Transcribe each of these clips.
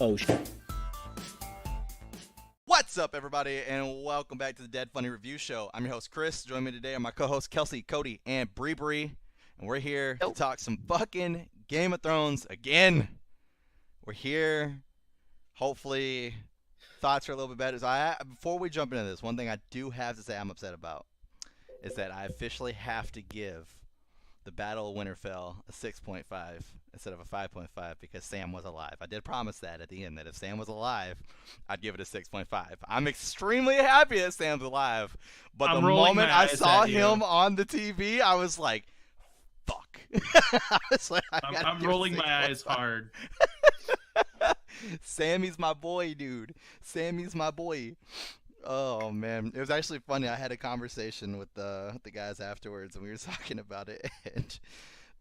Oh shit. What's up, everybody, and welcome back to the Dead Funny Review Show. I'm your host, Chris. Joining me today are my co-hosts, Kelsey, Cody, and Bree, and we're here to talk some fucking Game of Thrones again. We're here. Hopefully, thoughts are a little bit better. So before we jump into this, one thing I do have to say I'm upset about is that I officially have to give the Battle of Winterfell a 6.5 instead of a 5.5 because Sam was alive. I did promise that at the end, that if Sam was alive, I'd give it a 6.5. I'm extremely happy that Sam's alive, but the moment I saw him on the TV, I was like, fuck. I was like, I'm rolling my eyes hard. Sammy's my boy, dude. Sammy's my boy. Oh man, it was actually funny. I had a conversation with the guys afterwards, and we were talking about it. And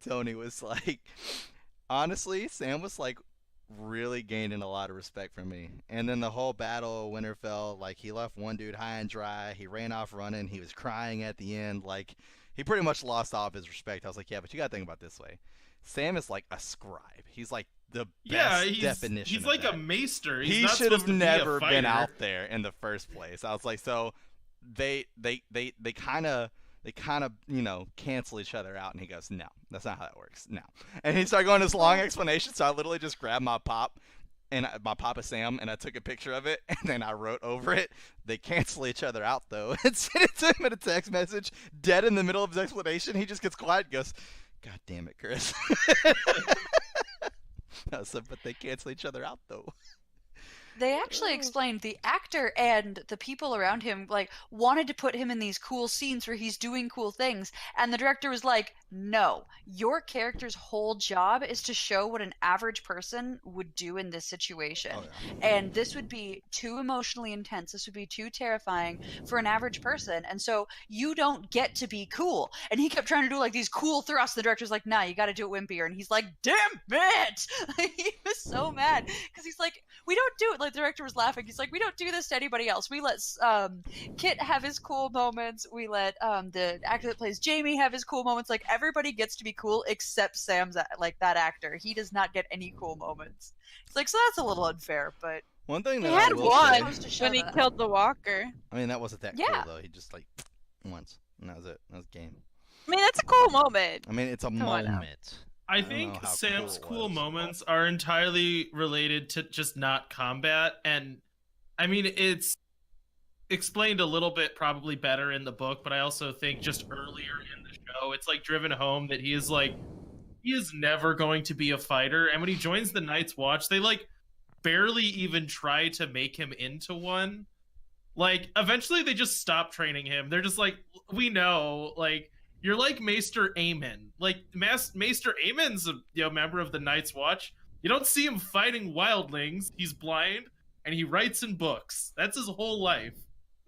Tony was like, honestly, Sam was like really gaining a lot of respect from me. And then the whole Battle of Winterfell, like he left one dude high and dry. He ran off running. He was crying at the end. Like he pretty much lost all of his respect. I was like, yeah, but you gotta think about it this way. Sam is like a scribe. He's like the best definition. He's like that. a maester. He should have never been out there in the first place. I was like, so they kind of cancel each other out. And he goes, no, that's not how that works. No. And he started going this long explanation. So I literally just grabbed my pop. And my papa Sam, and I took a picture of it, and then I wrote over it, they cancel each other out, though, and sent it to him in a text message, dead in the middle of his explanation. He just gets quiet and goes, God damn it, Chris. I said, but they cancel each other out, though. They actually explained the actor and the people around him like wanted to put him in these cool scenes where he's doing cool things, and the director was like, no, your character's whole job is to show what an average person would do in this situation. Oh, yeah. And this would be too emotionally intense, this would be too terrifying for an average person, and so you don't get to be cool. And he kept trying to do like these cool thrusts, the director's like, nah, you gotta do it wimpier, and he's like, damn it. He was so mad because he's like, we don't do it. Like the director was laughing. He's like, we don't do this to anybody else. We let Kit have his cool moments. We let the actor that plays Jamie have his cool moments. Like everybody gets to be cool except Sam's like that actor. He does not get any cool moments. It's like, so that's a little unfair. But one thing that he I had will one say, when he killed the walker. I mean, that wasn't that cool though. He just like once, and that was it. That was game. I mean, that's a cool moment. I mean, it's a moment. I think Sam's cool moments are entirely related to just not combat, and I mean it's explained a little bit probably better in the book, but I also think just earlier in the show it's like driven home that he is never going to be a fighter, and when he joins the Night's Watch they like barely even try to make him into one. Like eventually they just stop training him. They're just like, we know, like, you're like Maester Aemon. Like, Maester Aemon's a member of the Night's Watch. You don't see him fighting wildlings. He's blind, and he writes in books. That's his whole life.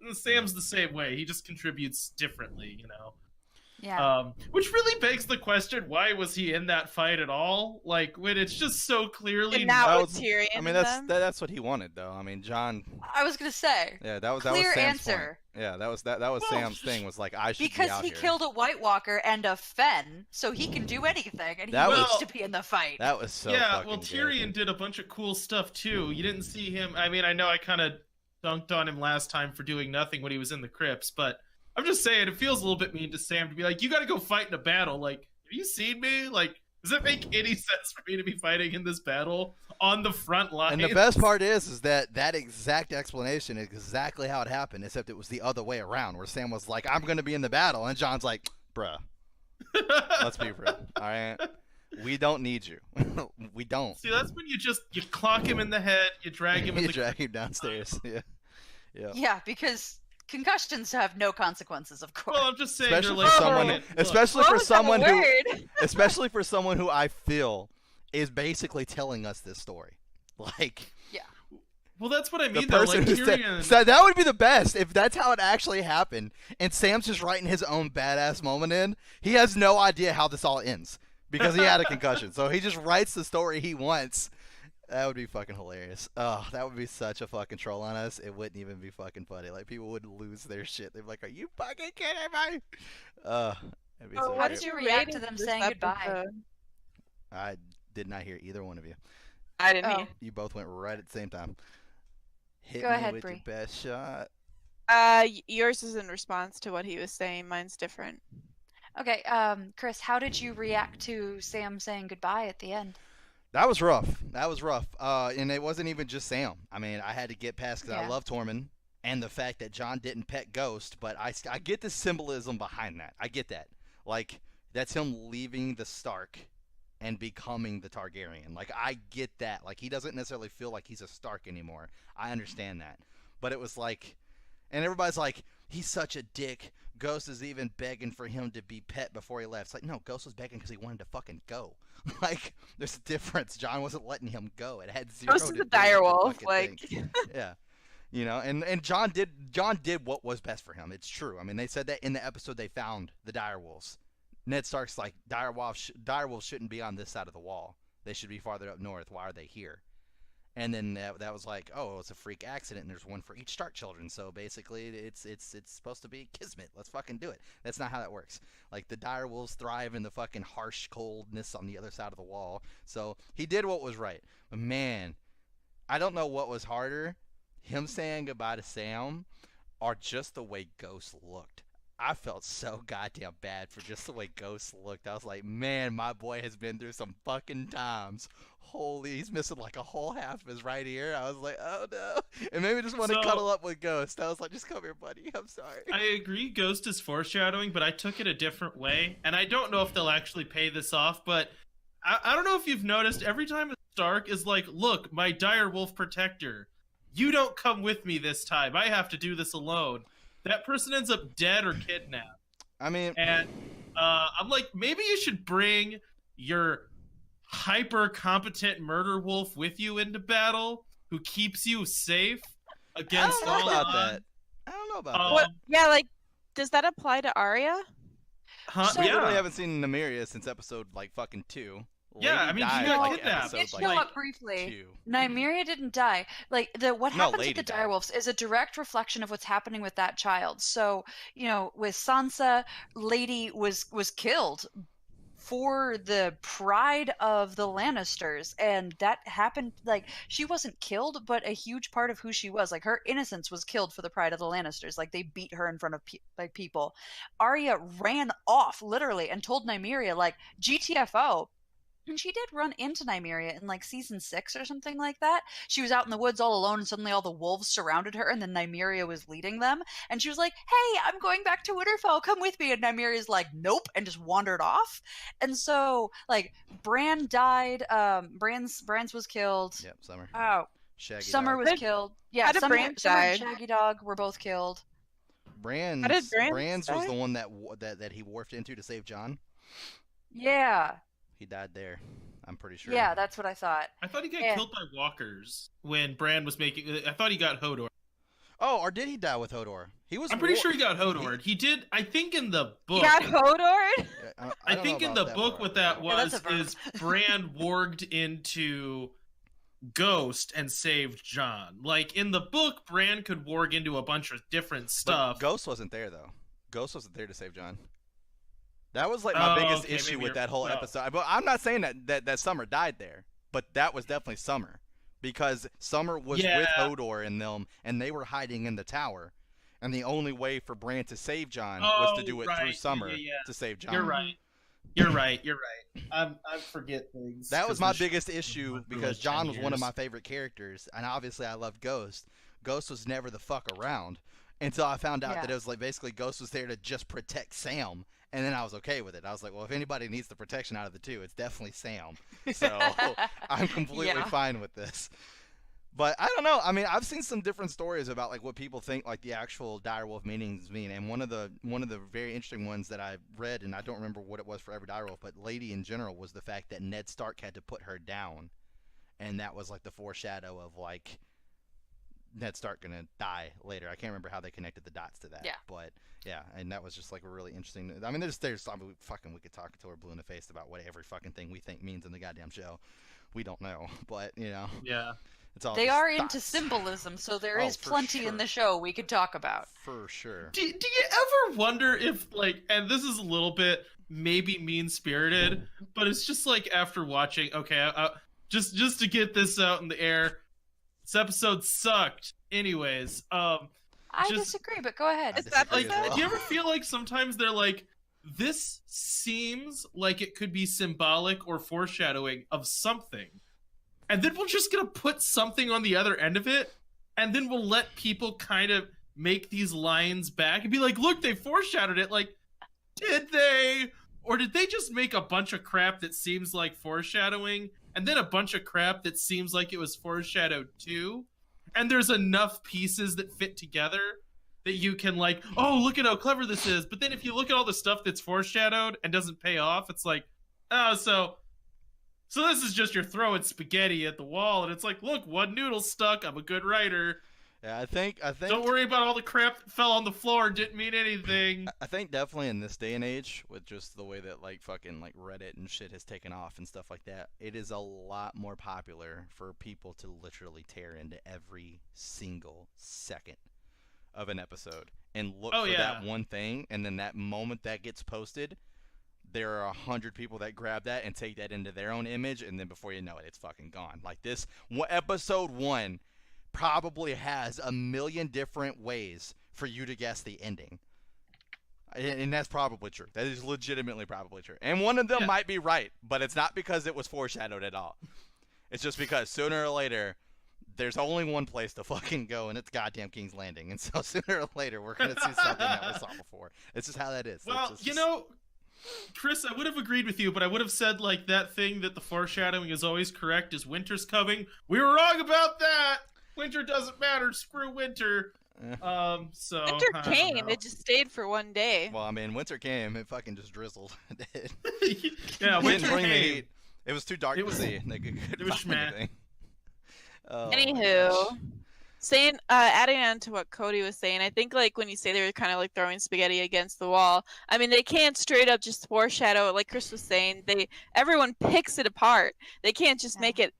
And Sam's the same way. He just contributes differently, you know? Yeah. Which really begs the question, why was he in that fight at all? Like, when it's just so clearly... And now with Tyrion. I mean, that's what he wanted, though. I mean, John... I was going to say. Yeah, that was clear Sam's answer. Point. Yeah, that was Sam's thing, was like, I should be out Because he here. killed a White Walker and a Fen, so he can do anything, and he needs to be in the fight. That was so well, Tyrion did a bunch of cool stuff, too. You didn't see him... I mean, I know I kind of dunked on him last time for doing nothing when he was in the crypts, but I'm just saying, it feels a little bit mean to Sam to be like, you gotta go fight in a battle. Like, have you seen me? Like, does it make any sense for me to be fighting in this battle on the front line? And the best part is that exact explanation is exactly how it happened, except it was the other way around, where Sam was like, I'm gonna be in the battle, and John's like, bruh, let's be real, alright? We don't need you. We don't. See, that's when you clock him in the head, you drag him you drag him downstairs. Yeah, because concussions have no consequences, of course. Well, I'm just saying, especially for someone who I feel is basically telling us this story. Like, yeah. Well, that's what I mean. The person who said that would be the best if that's how it actually happened. And Sam's just writing his own badass moment in. He has no idea how this all ends because he had a concussion. So he just writes the story he wants. That would be fucking hilarious. Oh, that would be such a fucking troll on us. It wouldn't even be fucking funny. Like, people would lose their shit. They'd be like, are you fucking kidding me? It'd be so how did you react to them saying goodbye? I did not hear either one of you. I didn't Oh. hear. You both went right at the same time. Hit Go me ahead, with Bree. your best shot. Yours is in response to what he was saying. Mine's different. Okay, Chris, how did you react to Sam saying goodbye at the end? That was rough. That was rough. And it wasn't even just Sam. I mean, I had to get past because I Yeah. love Tormund and the fact that John didn't pet Ghost, but I get the symbolism behind that. I get that. Like, that's him leaving the Stark and becoming the Targaryen. Like, I get that. Like, he doesn't necessarily feel like he's a Stark anymore. I understand that. But it was like, and everybody's like, he's such a dick. Ghost is even begging for him to be pet before he left. It's like, no, Ghost was begging because he wanted to fucking go. Like, there's a difference. John wasn't letting him go. It had zero Ghost to is do a with the direwolf, fucking like. thing. Yeah. You know, and John did what was best for him. It's true. I mean, they said that in the episode they found the direwolves. Ned Stark's like, direwolves shouldn't be on this side of the wall. They should be farther up north. Why are they here? And then that was like, oh, it's a freak accident, and there's one for each Stark children. So basically, it's supposed to be kismet. Let's fucking do it. That's not how that works. Like, the direwolves thrive in the fucking harsh coldness on the other side of the wall. So he did what was right. But man, I don't know what was harder, him saying goodbye to Sam, or just the way Ghost looked. I felt so goddamn bad for just the way Ghost looked. I was like, man, my boy has been through some fucking times. Holy, he's missing like a whole half of his right ear. I was like, oh no. And maybe just want to So- cuddle up with Ghost. I was like, just come here, buddy. I'm sorry. I agree Ghost is foreshadowing, but I took it a different way. And I don't know if they'll actually pay this off, but I don't know if you've noticed, every time Stark is like, look, my direwolf protector, you don't come with me this time. I have to do this alone. That person ends up dead or kidnapped. I mean, And I'm like, maybe you should bring your hyper competent murder wolf with you into battle, who keeps you safe I against don't know all about odds. that. I don't know about Um, that. What? Yeah, like, does that apply to Arya? Huh? So- We yeah. literally haven't seen Nymeria since episode like fucking 2. Yeah, I Lady mean, she died, got like, kidnapped. episode, It Like, show like, up briefly. 2. Nymeria didn't die. Like what No, happened to Lady the died. direwolves is a direct reflection of what's happening with that child. So, with Sansa, Lady was killed for the pride of the Lannisters, and that happened. Like, she wasn't killed, but a huge part of who she was, like, her innocence was killed for the pride of the Lannisters. Like, they beat her in front of people. Arya ran off literally and told Nymeria, like, GTFO. And she did run into Nymeria in like season 6 or something like that. She was out in the woods all alone, and suddenly all the wolves surrounded her, and then Nymeria was leading them. And she was like, "Hey, I'm going back to Winterfell. Come with me." And Nymeria's like, "Nope," and just wandered off. And so, like, Bran died. Bran's was killed. Yep, Summer. Oh, Shaggy Summer dog. was Did- killed. Yeah, how did Summer, Bran Summer and die? Shaggy Dog were both killed. Bran's, How did Bran's Bran's was die? the one that he warped into to save John. Yeah, He died there. I'm pretty sure. yeah, that's what I thought. I thought he got Yeah. killed by walkers when Bran was making. I thought he got Hodor. Oh, or did he die with Hodor? He was. I'm pretty sure he got Hodor. He did. I think in the You book. got Hodor? I think in the book what that Yeah, that's was a verb. is Bran warged into Ghost and saved John. Like in the book, Bran could warg into a bunch of different stuff. Ghost wasn't there though. Ghost wasn't there to save John. That was like my biggest okay, issue maybe with you're- that whole well. episode. But I'm not saying that Summer died there, but that was definitely Summer because Summer was with Yeah. Hodor and them, and they were hiding in the tower. And the only way for Bran to save John was to do it through right. Summer Yeah. to save John. You're right. You're right. You're right. I forget things. That was 'cause my the biggest issue went through, because like, John 10 was one of years. my favorite characters, and obviously I loved Ghost. Ghost was never the fuck around until I found out Yeah. that it was like basically Ghost was there to just protect Sam, and then I was okay with it. I was like, well, if anybody needs the protection out of the two, it's definitely Sam. So I'm completely Yeah. fine with this. But I don't know. I mean, I've seen some different stories about like what people think like the actual direwolf meanings mean, and one of the very interesting ones that I read, and I don't remember what it was for every direwolf, but Lady in general was the fact that Ned Stark had to put her down, and that was like the foreshadow of like Ned Stark gonna die later. I can't remember how they connected the dots to that. Yeah. But yeah, and that was just like a really interesting. I mean, I mean, we could talk until we're blue in the face about what every fucking thing we think means in the goddamn show. We don't know, but you know, Yeah. it's all. They just are into thoughts. symbolism, so there Oh, is for plenty sure. in the show we could talk about. For sure. Do you ever wonder if, like, and this is a little bit maybe mean spirited, but it's just like after watching, okay, just to get this out in the air, this episode sucked. Anyways, I disagree, but go ahead. Do you ever feel like sometimes they're like, this seems like it could be symbolic or foreshadowing of something, and then we're just gonna put something on the other end of it, and then we'll let people kind of make these lines back and be like, look, they foreshadowed it. Like, did they? Or did they just make a bunch of crap that seems like foreshadowing, and then a bunch of crap that seems like it was foreshadowed too? And there's enough pieces that fit together that you can like, oh, look at how clever this is. But then if you look at all the stuff that's foreshadowed and doesn't pay off, it's like, oh, so this is just you're throwing spaghetti at the wall, and it's like, look, one noodle stuck. I'm a good writer. Yeah, I think. Don't worry about all the crap that fell on the floor and didn't mean anything. I think definitely in this day and age, with just the way that like fucking like Reddit and shit has taken off and stuff like that, it is a lot more popular for people to literally tear into every single second of an episode and look for that one thing, and then that moment that gets posted, there are 100 people that grab that and take that into their own image, and then before you know it, it's fucking gone. Like this episode 1 probably has a million different ways for you to guess the ending. And that's probably true. That is legitimately probably true. And one of them might be right, but it's not because it was foreshadowed at all. It's just because sooner or later, there's only one place to fucking go, and it's goddamn King's Landing. And so sooner or later, we're going to see something that we saw before. It's just how that is. Well, you know, Chris, I would have agreed with you, but I would have said, like, that thing that the foreshadowing is always correct is winter's coming. We were wrong about that! Winter doesn't matter. Screw winter. So winter came. It just stayed for one day. Well, I mean, winter came. It fucking just drizzled. Yeah, winter came. It was too dark to see. It was schmat. Anywho, adding on to what Cody was saying, I think like when you say they were kind of like throwing spaghetti against the wall, I mean they can't straight up just foreshadow it. Like Chris was saying, everyone picks it apart. They can't just make it.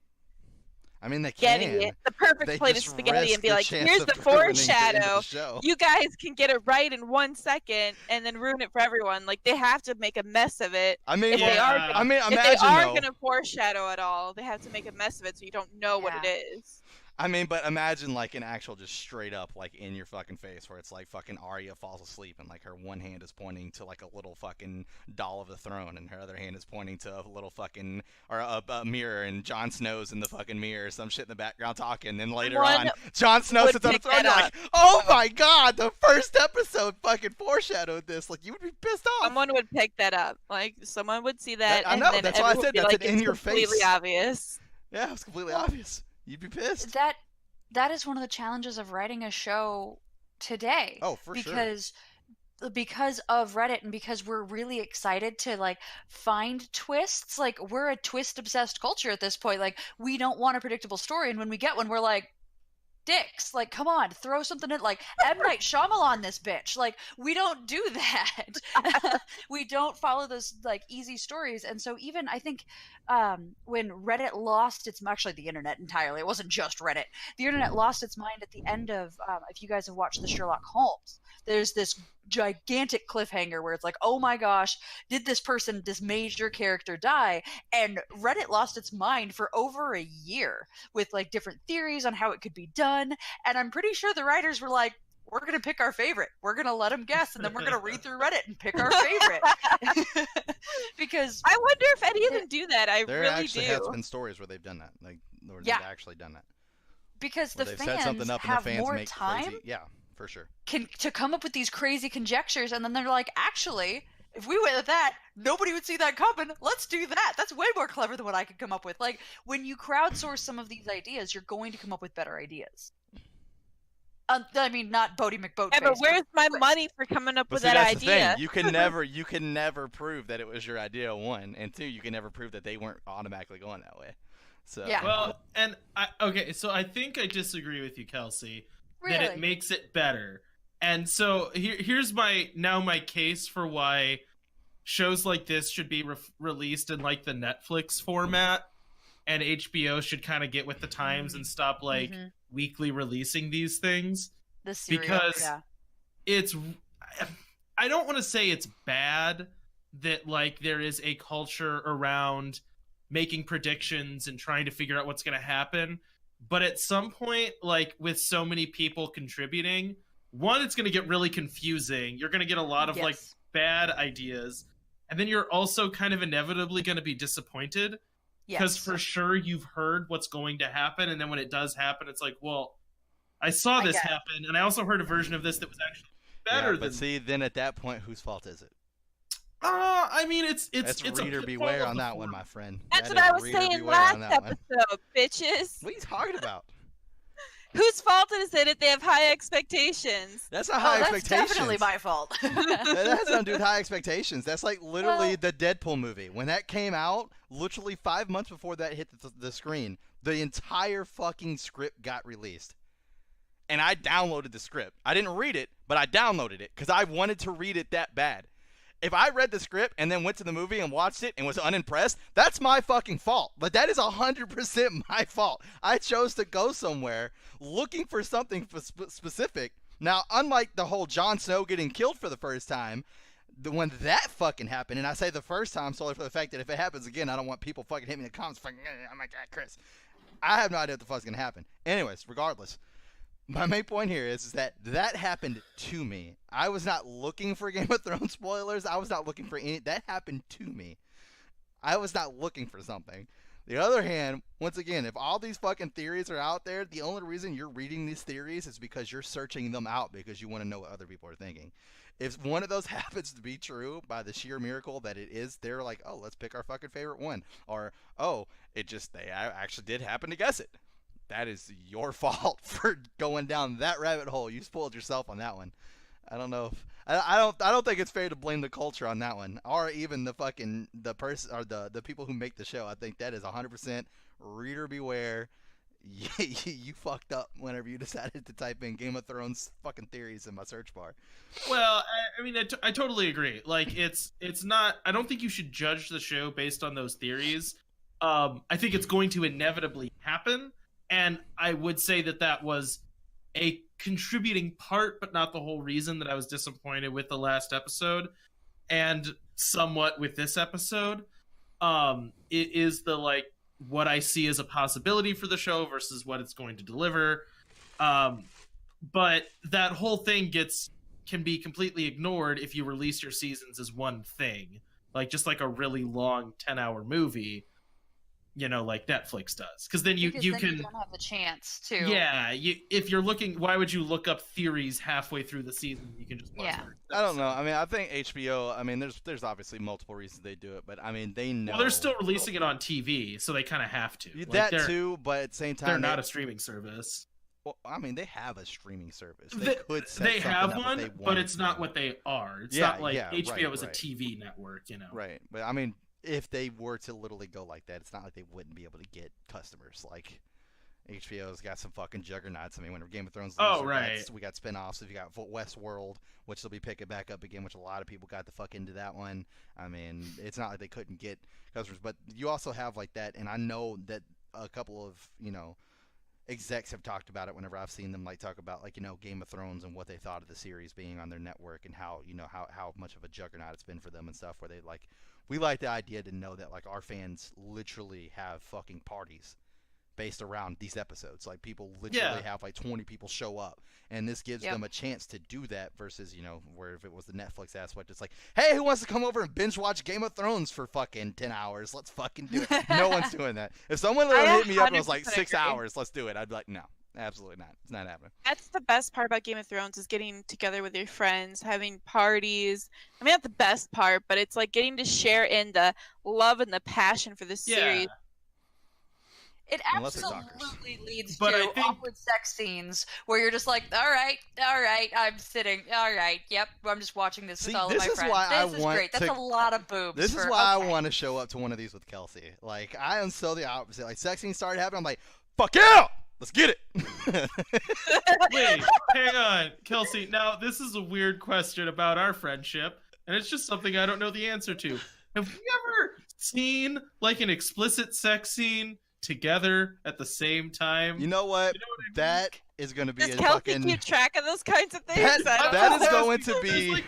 I mean, they can. The perfect plate of spaghetti and be like, here's the foreshadow. You guys can get it right in 1 second and then ruin it for everyone. Like, they have to make a mess of it. I mean, if they are imagine going to foreshadow at all, they have to make a mess of it so you don't know what it is. I mean, but imagine like an actual just straight up like in your fucking face where it's like fucking Arya falls asleep and like her one hand is pointing to like a little fucking doll of the throne and her other hand is pointing to a little fucking or a mirror and Jon Snow's in the fucking mirror, some shit in the background talking, and then later on Jon Snow sits on the throne. You're like, oh my god, the first episode fucking foreshadowed this. Like you would be pissed off. Someone would pick that up. Like someone would see that. I know. That's why I said that's in your face. Completely obvious. Yeah, it's completely obvious. You'd be pissed. That is one of the challenges of writing a show today. Oh, for sure. Because of Reddit and because we're really excited to like find twists. Like we're a twist obsessed culture at this point. Like we don't want a predictable story, and when we get one, we're like, dicks, like come on, throw something in, like M. Night Shyamalan this bitch. Like we don't do that. We don't follow those like easy stories. And so even I think when Reddit lost its, actually the internet entirely, it wasn't just Reddit, the internet lost its mind at the end of if you guys have watched the Sherlock Holmes, there's this gigantic cliffhanger where it's like, oh my gosh, did this major character die? And Reddit lost its mind for over a year with like different theories on how it could be done. And I'm pretty sure the writers were like, we're going to pick our favorite. We're going to let them guess, and then we're going to read through Reddit and pick our favorite. Because I wonder if any of them do that. There really actually do. has been stories where they've done that. Like, where they've actually done that. Because where the they've fans set something up have and the fans more make time. Crazy, yeah, for sure. To come up with these crazy conjectures, and then they're like, actually, if we went with that, nobody would see that coming. Let's do that. That's way more clever than what I could come up with. Like, when you crowdsource some of these ideas, you're going to come up with better ideas. I mean, not Bodie McBoatface. Yeah, but where's my money for coming up with that that's idea? The thing. You can never prove that it was your idea, one, and two, you can never prove that they weren't automatically going that way. So yeah. Well, and so I think I disagree with you, Kelsey. Really? That it makes it better. And so here's my case for why shows like this should be released in like the Netflix format, and HBO should kind of get with the times and stop like weekly releasing these things. Because it's, I don't want to say it's bad that like there is a culture around making predictions and trying to figure out what's going to happen. But at some point, like with so many people contributing, one, it's going to get really confusing. You're going to get a lot of like bad ideas. And then you're also kind of inevitably going to be disappointed. Because for sure you've heard what's going to happen. And then when it does happen, it's like, well, I saw this happen. And I also heard a version of this that was actually better than... But see, then at that point, whose fault is it? I mean, it's reader beware on that one, my friend. That's what I was saying last episode, bitches. What are you talking about? Whose fault is it if they have high expectations? That's not high expectations. That's definitely my fault. That has nothing to do with high expectations. That's like literally the Deadpool movie. When that came out, literally 5 months before that hit the screen, the entire fucking script got released. And I downloaded the script. I didn't read it, but I downloaded it because I wanted to read it that bad. If I read the script and then went to the movie and watched it and was unimpressed, that's my fucking fault. But that is 100% my fault. I chose to go somewhere looking for something specific. Now, unlike the whole Jon Snow getting killed for the first time, when that fucking happened, and I say the first time solely for the fact that if it happens again, I don't want people fucking hitting me in the comments fucking, oh my God, Chris. I have no idea what the fuck's going to happen. Anyways, regardless. My main point here is that happened to me. I was not looking for Game of Thrones spoilers. I was not looking for any. That happened to me. I was not looking for something. The other hand, once again, if all these fucking theories are out there, the only reason you're reading these theories is because you're searching them out because you want to know what other people are thinking. If one of those happens to be true by the sheer miracle that it is, they're like, oh, let's pick our fucking favorite one. Or, oh, they actually did happen to guess it. That is your fault for going down that rabbit hole. You spoiled yourself on that one. I don't know. I don't think it's fair to blame the culture on that one, or even the person or the people who make the show. I think that is 100% reader beware. You fucked up whenever you decided to type in Game of Thrones fucking theories in my search bar. Well, I mean, I totally agree. Like, it's not. I don't think you should judge the show based on those theories. I think it's going to inevitably happen. And I would say that was a contributing part, but not the whole reason that I was disappointed with the last episode, and somewhat with this episode. It is what I see as a possibility for the show versus what it's going to deliver. But that whole thing can be completely ignored if you release your seasons as one thing, just like a really long 10-hour movie. Like Netflix does, because then you don't have the chance to. Yeah, if you're looking, why would you look up theories halfway through the season? You can just watch I don't know. I mean, I think HBO. I mean, there's obviously multiple reasons they do it, but I mean, they know. Well, they're still releasing it on TV, so they kind of have to. That too, but at the same time, they're not a streaming service. Well, I mean, they have a streaming service. They have one, but it's not what they are. It's not like HBO is a TV network, Right, but I mean, if they were to literally go like that, it's not like they wouldn't be able to get customers. Like, HBO's got some fucking juggernauts. I mean, when Game of Thrones, we got spinoffs. If you got Westworld, which they'll be picking back up again, which a lot of people got the fuck into that one. I mean, it's not like they couldn't get customers, but you also have like that, and I know that a couple of execs have talked about it whenever I've seen them talk about Game of Thrones and what they thought of the series being on their network and how how much of a juggernaut it's been for them and stuff. Where they we like the idea to know that our fans literally have fucking parties based around these episodes. People literally have 20 people show up, and this gives them a chance to do that versus where if it was the Netflix aspect, it's hey, who wants to come over and binge watch Game of Thrones for fucking 10 hours? Let's fucking do it. No one's doing that. If someone hit me up and was 6 hours, let's do it, I'd be like, no. Absolutely not. It's not happening. That's the best part about Game of Thrones is getting together with your friends, having parties. I mean, not the best part, but it's getting to share in the love and the passion for the series. It absolutely leads to awkward sex scenes where you're just all right, I'm sitting, all right, yep, I'm just watching this with all of my friends. This is great. That's a lot of boobs. This is why I want to show up to one of these with Kelsey. I am so the opposite. Sex scenes started happening, I'm like, fuck yeah! Let's get it. Wait, hang on, Kelsey. Now, this is a weird question about our friendship, and it's just something I don't know the answer to. Have we ever seen an explicit sex scene together at the same time? You know what? That is going to be Does Kelsey keep track of those kinds of things? That is going to be.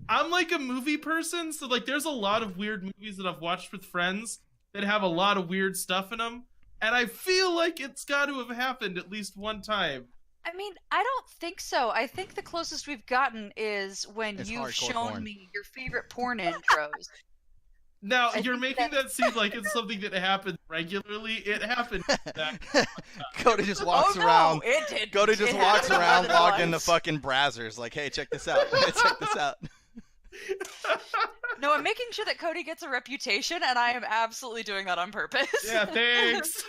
I'm a movie person, so there's a lot of weird movies that I've watched with friends that have a lot of weird stuff in them, and I feel like it's got to have happened at least one time. I mean, I don't think so. I think the closest we've gotten is when It's you've hardcore shown porn. me your favorite porn intros. Now, I you're think making that seem like it's something that happens regularly. It happened. Cody just walks oh, around. No, it did. Cody just It walks happened around more than logged into once. fucking browsers like, hey, check this out. Check this out. No, I'm making sure that Cody gets a reputation, and I am absolutely doing that on purpose. Yeah, thanks.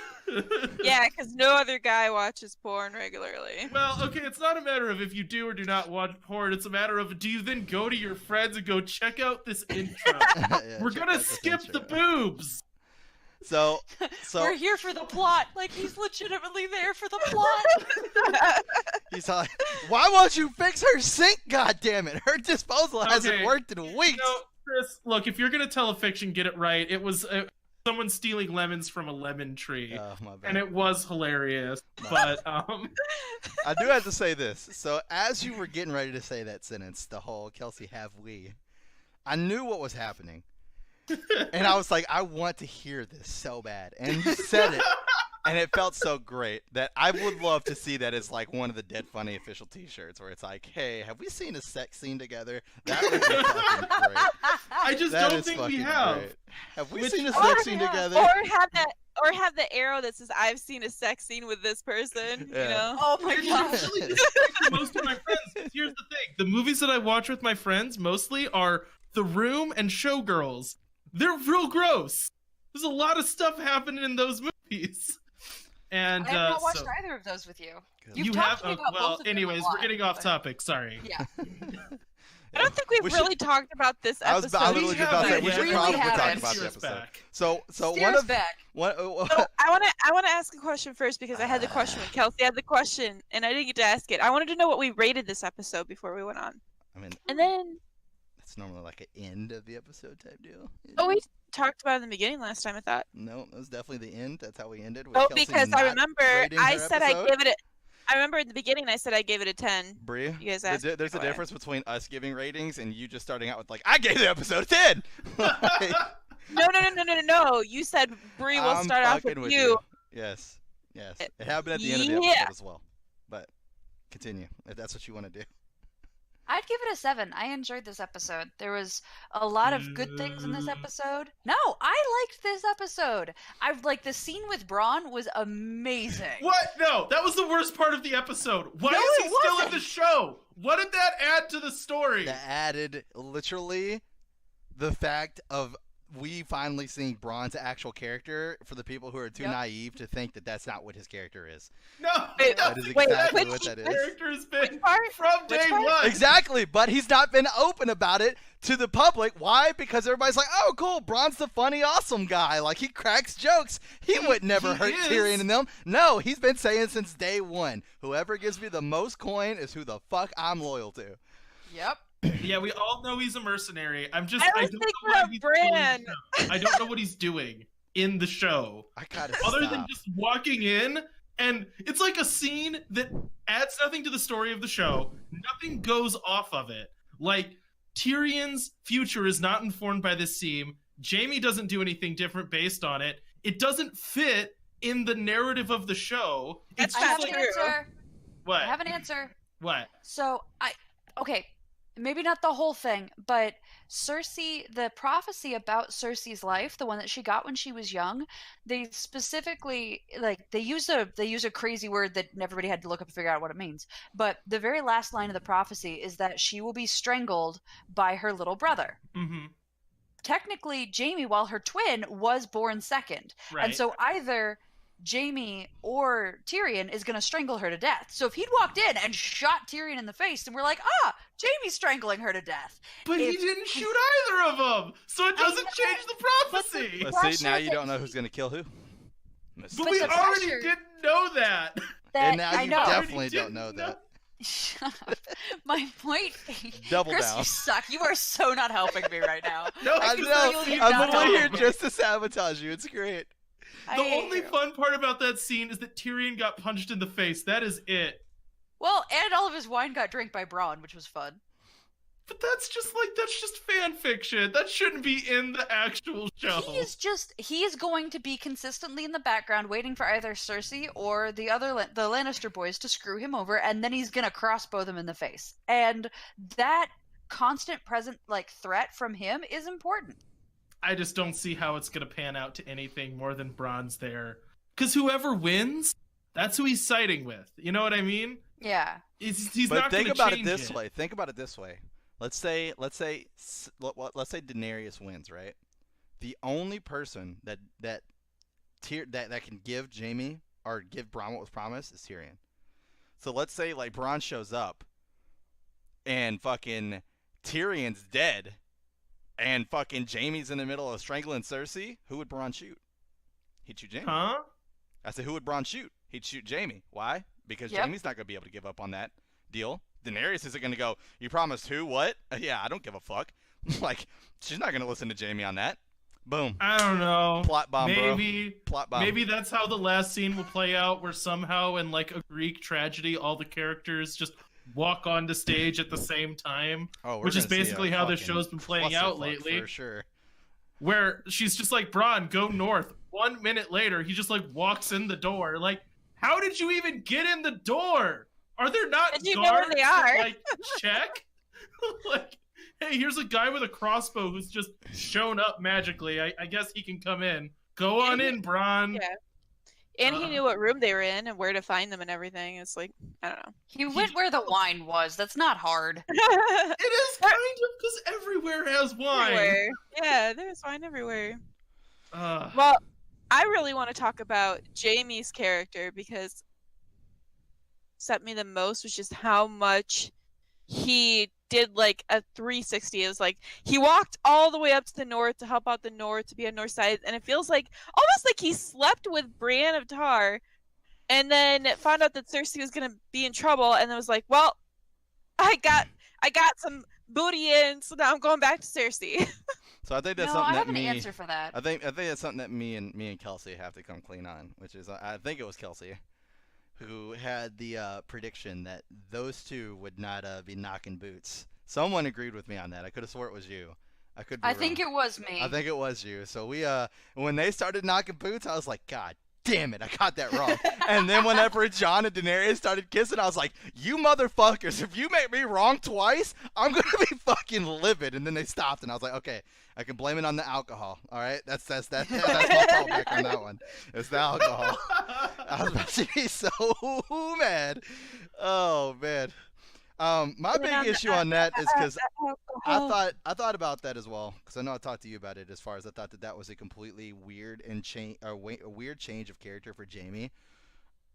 Yeah, because no other guy watches porn regularly. Well, okay, it's not a matter of if you do or do not watch porn. It's a matter of do you then go to your friends and go check out this intro? Yeah, We're check gonna out this skip the intro. boobs. So We're here for the plot. Like, he's legitimately there for the plot. he's like, why won't you fix her sink? God damn it, her disposal hasn't Okay. worked in weeks. No, Chris, look, if you're gonna tell a fiction, get it right. It was someone stealing lemons from a lemon tree. Oh, my bad. And it was hilarious, but I do have to say this. So as you were getting ready to say that sentence, the whole Kelsey have we, I knew what was happening. And I was like, I want to hear this so bad. And you said it. And it felt so great that I would love to see that as like one of the Dead Funny official t-shirts where it's like, hey, have we seen a sex scene together? That would be fucking great. I just That don't is think we fucking have. great. Have we Which- seen a Or sex scene yeah. together? Or have the arrow that says I've seen a sex scene with this person. Yeah. You know. Oh my Which gosh. really disappoints most of my friends. Here's the thing: the movies that I watch with my friends mostly are The Room and Showgirls. They're real gross. There's a lot of stuff happening in those movies. And I have not watched so either of those with you. Good. You've you talked have. to me Oh, about well, both of them a anyways, lot, we're getting off but- topic. Sorry. Yeah. I don't think we've We should- really talked about this I episode. was literally just about to say, we We should really probably talk haven't. about the Steer us episode. back. So Steer one us of back. one. So I want to ask a question first because I had the question when Kelsey had the question and I didn't get to ask it. I wanted to know what we rated this episode before we went on, I mean, and then it's normally like an end of the episode type deal. we talked about it in the beginning last time. I thought. No, it was definitely the end. That's how we ended. With Oh, Kelsey because I not remember rating I her said episode. I gave it a. I remember in the beginning I said I gave it a 10. Bria, You guys asked there's a me. difference between us giving ratings and you just starting out with like, I gave the episode 10. Like, No. You said Bree will I'm start off fucking with you. Yes. It happened at the end of the Yeah. episode as well. But continue if that's what you want to do. I'd give it a 7. I enjoyed this episode. There was a lot of good things in this episode. No, I liked this episode. I like the scene with Braun was amazing. What? No, that was the worst part of the episode. Why No, is he it still in wasn't. the show? What did that add to the story? That added literally the fact of we finally seeing Braun's actual character for the people who are too Yep. naive to think that that's not what his character is. No, Wait, That is wait, exactly which- what that is. character has been Which part? from Which day part? one. Exactly, but he's not been open about it to the public. Why? Because everybody's like, oh, cool, Braun's the funny, awesome guy. Like, he cracks jokes. He would never he hurt is. Tyrion and them. No, he's been saying since day one, whoever gives me the most coin is who the fuck I'm loyal to. Yep. Yeah, we all know he's a mercenary. I I was don't know thinking why of he's Bran. doing the show. I don't know what he's doing in the show. I gotta Other stop. than just walking in, and it's like a scene that adds nothing to the story of the show. Nothing goes off of it. Like, Tyrion's future is not informed by this scene. Jaime doesn't do anything different based on it. It doesn't fit in the narrative of the show. It's That's I just have not an like, true. answer. what? I have an answer. What? So okay, maybe not the whole thing, but Cersei, the prophecy about Cersei's life, the one that she got when she was young, they specifically they use a crazy word that everybody had to look up and figure out what it means. But the very last line of the prophecy is that she will be strangled by her little brother. Mm-hmm. Technically, Jaime, while her twin, was born second. Right. And so either Jaime or Tyrion is going to strangle her to death. So if he'd walked in and shot Tyrion in the face, and we're like, Jaime's strangling her to death. But he if- didn't shoot either of them, so it doesn't know, change the prophecy. But pressure see, now you that don't know he- who's gonna kill who. But But we the already pressure- didn't know that. That And now I you know. definitely Already don't know didn't that. Shut up. My point. Double Chris, down. you suck. You are so not helping me right now. No, I because know. that scene I'm is I'm not literally here dumb. just to sabotage you. It's great. I The hate only you. fun part about that scene is that Tyrion got punched in the face. That is it. Well, and all of his wine got drank by Braun, which was fun. But that's just fan fiction. That shouldn't be in the actual show. He is going to be consistently in the background waiting for either Cersei or the Lannister boys to screw him over, and then he's gonna crossbow them in the face. And that constant present threat from him is important. I just don't see how it's gonna pan out to anything more than Bronn's there. Because whoever wins, that's who he's siding with. You know what I mean? Yeah. He's but not think gonna about change it this way. Think about it this way. Let's say Daenerys wins, right? The only person that can give Jaime or give Bronn what was promised is Tyrion. So let's say Bronn shows up, and fucking Tyrion's dead, and fucking Jaime's in the middle of strangling Cersei. Who would Bronn shoot? He'd shoot Jaime. Huh? I said, who would Bronn shoot? He'd shoot Jaime. Why? Because Jaime's not gonna be able to give up on that deal. Daenerys isn't going to go, you promised who? What? Yeah, I don't give a fuck. She's not going to listen to Jaime on that. Boom. I don't know. Plot bomb, maybe, bro. Plot bomb. Maybe that's how the last scene will play out, where somehow in a Greek tragedy, all the characters just walk onto stage at the same time. Which is basically how this show's been playing out lately. For sure. Where she's just like, Bronn, go north. 1 minute later, he just walks in the door. How did you even get in the door? Are there not guards? You know where they are. Check? Hey, here's a guy with a crossbow who's just shown up magically. I guess he can come in. Go on in, Bronn. Yeah. And he knew what room they were in and where to find them and everything. It's I don't know. He went where the wine was. That's not hard. It is kind of, because everywhere has wine. Everywhere. Yeah, there's wine everywhere. Well, I really want to talk about Jaime's character, because upset me the most was just how much he did a 360. It was he walked all the way up to the north to help out the north, to be on north side, and it feels almost like he slept with Brienne of Tar and then found out that Cersei was gonna be in trouble, and then was well, I got some booty in, so now I'm going back to Cersei. So I think that's I something have that an answer for that. I think that's something that me and Kelsey have to come clean on, which is I think it was Kelsey who had the prediction that those two would not be knocking boots. Someone agreed with me on that. I could have swore it was you. I could be I wrong. think it was me. I think it was you. So we when they started knocking boots, I was like, God damn it, I got that wrong. And then whenever Jon and Daenerys started kissing, I was like, you motherfuckers, if you make me wrong twice, I'm gonna be fucking livid. And then they stopped, and I was like, okay, I can blame it on the alcohol. All right, that's my fallback on that one. It's the alcohol. I was about to be so mad. Oh man. My big issue on that is because I thought about that as well, because I know I talked to you about it, as far as I thought that was a completely weird a weird change of character for Jaime.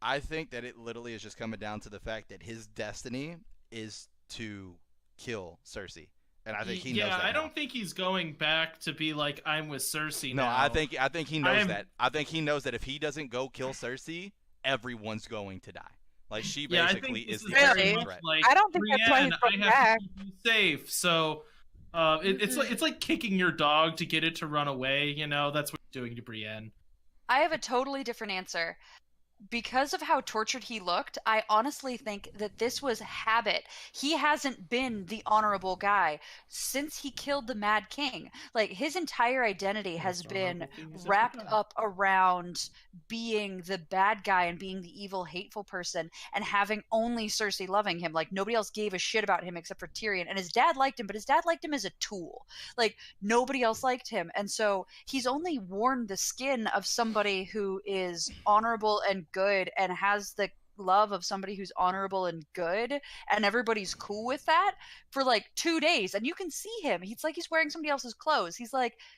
I think that it literally is just coming down to the fact that his destiny is to kill Cersei. And I think he knows that. I don't think he's going back to be I'm with Cersei now. No, I think he knows that. I think he knows that if he doesn't go kill Cersei, everyone's going to die. She basically is the very threat. I don't think that's why he's going back. To keep you safe. So it's like kicking your dog to get it to run away. That's what you're doing to Brienne. I have a totally different answer. Because of how tortured he looked, I honestly think that this was habit. He hasn't been the honorable guy since he killed the Mad King. His entire identity has been wrapped up around being the bad guy and being the evil, hateful person, and having only Cersei loving him. Nobody else gave a shit about him except for Tyrion. And his dad liked him, but his dad liked him as a tool. Nobody else liked him. And so he's only worn the skin of somebody who is honorable and good and has the love of somebody who's honorable and good, and everybody's cool with that for 2 days, and you can see him. He's he's wearing somebody else's clothes. He's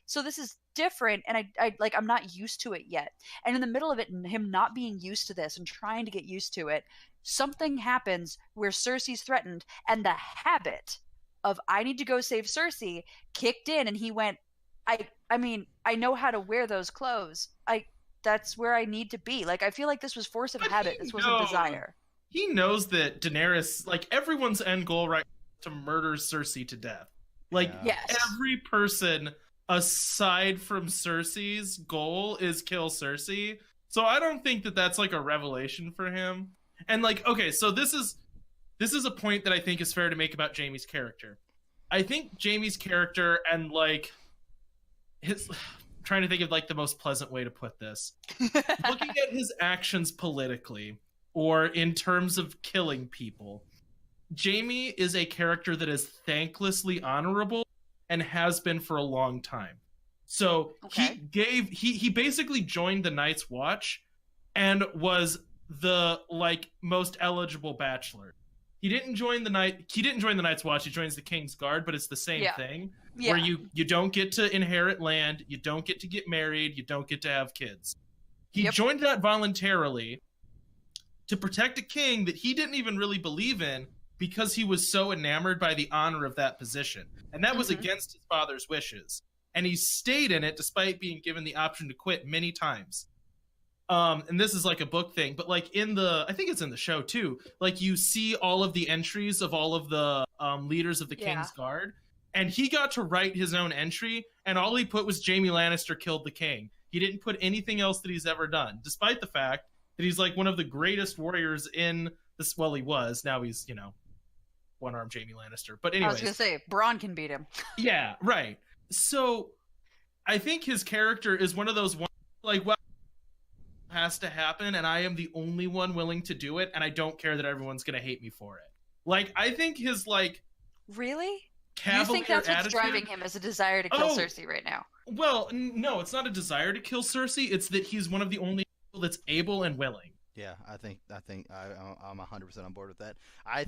so this is different, and I'm not used to it yet. And in the middle of it, and him not being used to this and trying to get used to it, something happens where Cersei's threatened, and the habit of I need to go save Cersei kicked in, and he went, I mean, I know how to wear those clothes. That's where I need to be. I feel this was force of habit. This wasn't desire. He knows that Daenerys, everyone's end goal right now is to murder Cersei to death. Yes. Every person aside from Cersei's goal is kill Cersei. So I don't think that that's a revelation for him. And okay, so this is a point that I think is fair to make about Jaime's character. I think Jaime's character and like his trying to think of like the most pleasant way to put this. Looking at his actions politically or in terms of killing people, Jaime is a character that is thanklessly honorable and has been for a long time. So he basically joined the Night's Watch and was the like most eligible bachelor. He didn't join the Night's Watch, he joins the King's Guard, but it's the same thing. Yeah. Where you don't get to inherit land, you don't get to get married, you don't get to have kids. He joined that voluntarily to protect a king that he didn't even really believe in because he was so enamored by the honor of that position. And that was against his father's wishes. And he stayed in it despite being given the option to quit many times. And this is like a book thing, but like I think it's in the show too, like you see all of the entries of all of the leaders of the King's Guard, and he got to write his own entry, and all he put was Jaime Lannister killed the king. He didn't put anything else that he's ever done, despite the fact that he's like one of the greatest warriors in this. Well, he was. Now he's, one-armed Jaime Lannister. But anyways. I was going to say, Bronn can beat him. Yeah, right. So I think his character is one of those ones, like, well, has to happen, and I am the only one willing to do it, and I don't care that everyone's going to hate me for it. Like, I think his, like... Really? You think that's what's driving him, is a desire to kill Cersei right now? Well, no, it's not a desire to kill Cersei. It's that he's one of the only people that's able and willing. Yeah, I think I'm 100% on board with that.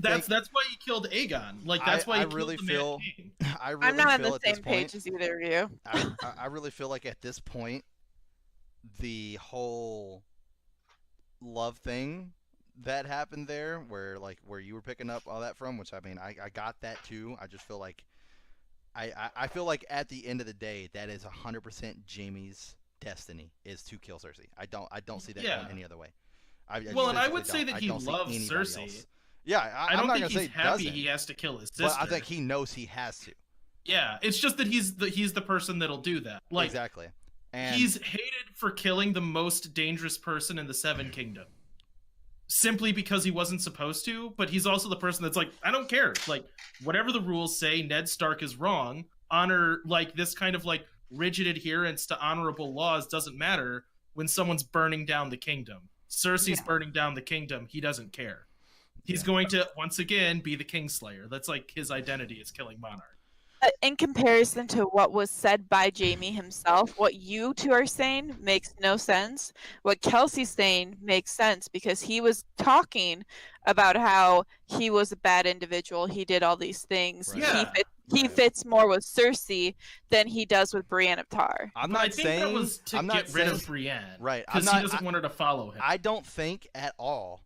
That's why he killed Aegon. Like that's why he killed the Mad King. I'm not on the same page as either of you. I really feel like at this point, the whole love thing that happened there, where you were picking up all that from, which I mean, I got that too. I just feel like I feel like at the end of the day, that is 100% Jaime's destiny is to kill Cersei. I don't see that going any other way. I would say that he loves Cersei. Else. Yeah, I don't think he's happy he has to kill his sister. But I think he knows he has to. Yeah, it's just that he's the person that'll do that. Like, exactly. And he's hated for killing the most dangerous person in the Seven Kingdoms. Simply because he wasn't supposed to, but he's also the person that's like, I don't care. Like, whatever the rules say, Ned Stark is wrong. Honor, like, this kind of, like, rigid adherence to honorable laws doesn't matter when someone's burning down the kingdom. Cersei's burning down the kingdom. He doesn't care. He's going to, once again, be the Kingslayer. That's, like, his identity is killing monarchs. In comparison to what was said by Jaime himself, what you two are saying makes no sense. What Kelsey's saying makes sense because he was talking about how he was a bad individual. He did all these things. Right. Yeah. He fits more with Cersei than he does with Brienne of Tar. I'm not saying that was to get rid of Brienne. Right. Because he doesn't want her to follow him. I don't think at all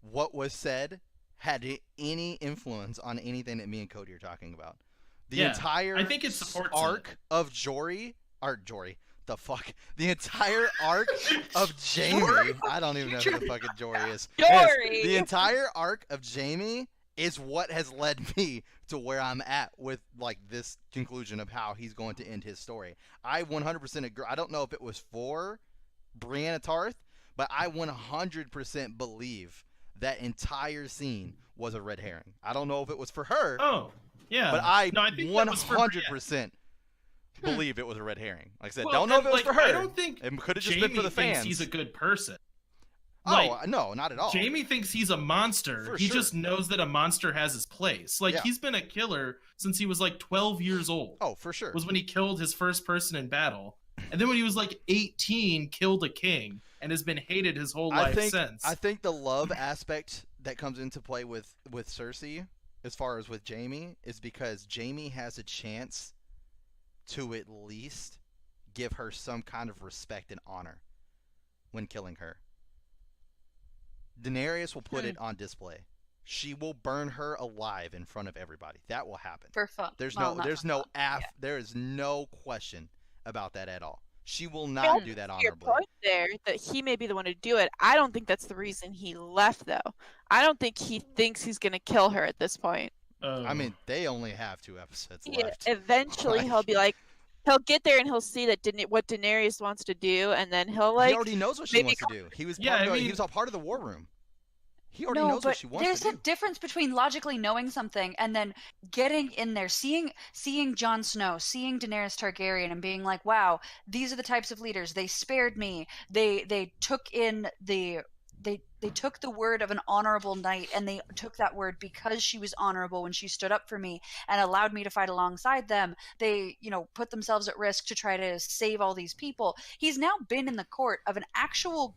what was said had any influence on anything that me and Cody are talking about. The entire I think it supports arc of the entire arc of Jaime. I don't even know who the fucking Jory is. Jory! The entire arc of Jaime is what has led me to where I'm at with like this conclusion of how he's going to end his story. I 100% agree. I don't know if it was for Brienne of Tarth, but I 100% believe that entire scene was a red herring. I don't know if it was for her. Oh. Yeah, but I 100% believe it was a red herring. Like I said, don't know if it was for her. I don't think it could have just been for the fans. He's a good person. No, not at all. Jaime thinks he's a monster. He just knows that a monster has his place. Like he's been a killer since he was like 12 years old. Oh, for sure. Was when he killed his first person in battle, and then when he was like 18, killed a king, and has been hated his whole life since. I think the love aspect that comes into play with Cersei, as far as with Jaime, is because Jaime has a chance to at least give her some kind of respect and honor when killing her. Daenerys will put it on display. She will burn her alive in front of everybody. That will happen. For fun. There is no question about that at all. She will not do that honorably. Your point there that he may be the one to do it. I don't think that's the reason he left, though. I don't think he thinks he's going to kill her at this point. I mean, they only have 2 episodes left. Eventually, he'll be like, he'll get there and he'll see that what Daenerys wants to do, and then he'll like. He already knows what she wants to do. He was he was a part of the war room. He already No, knows what but she wants there's to a do. difference between logically knowing something and then getting in there, seeing Jon Snow, seeing Daenerys Targaryen, and being like, "Wow, these are the types of leaders. They spared me. They took in the they took the word of an honorable knight, and they took that word because she was honorable when she stood up for me and allowed me to fight alongside them. They, put themselves at risk to try to save all these people." He's now been in the court of an actual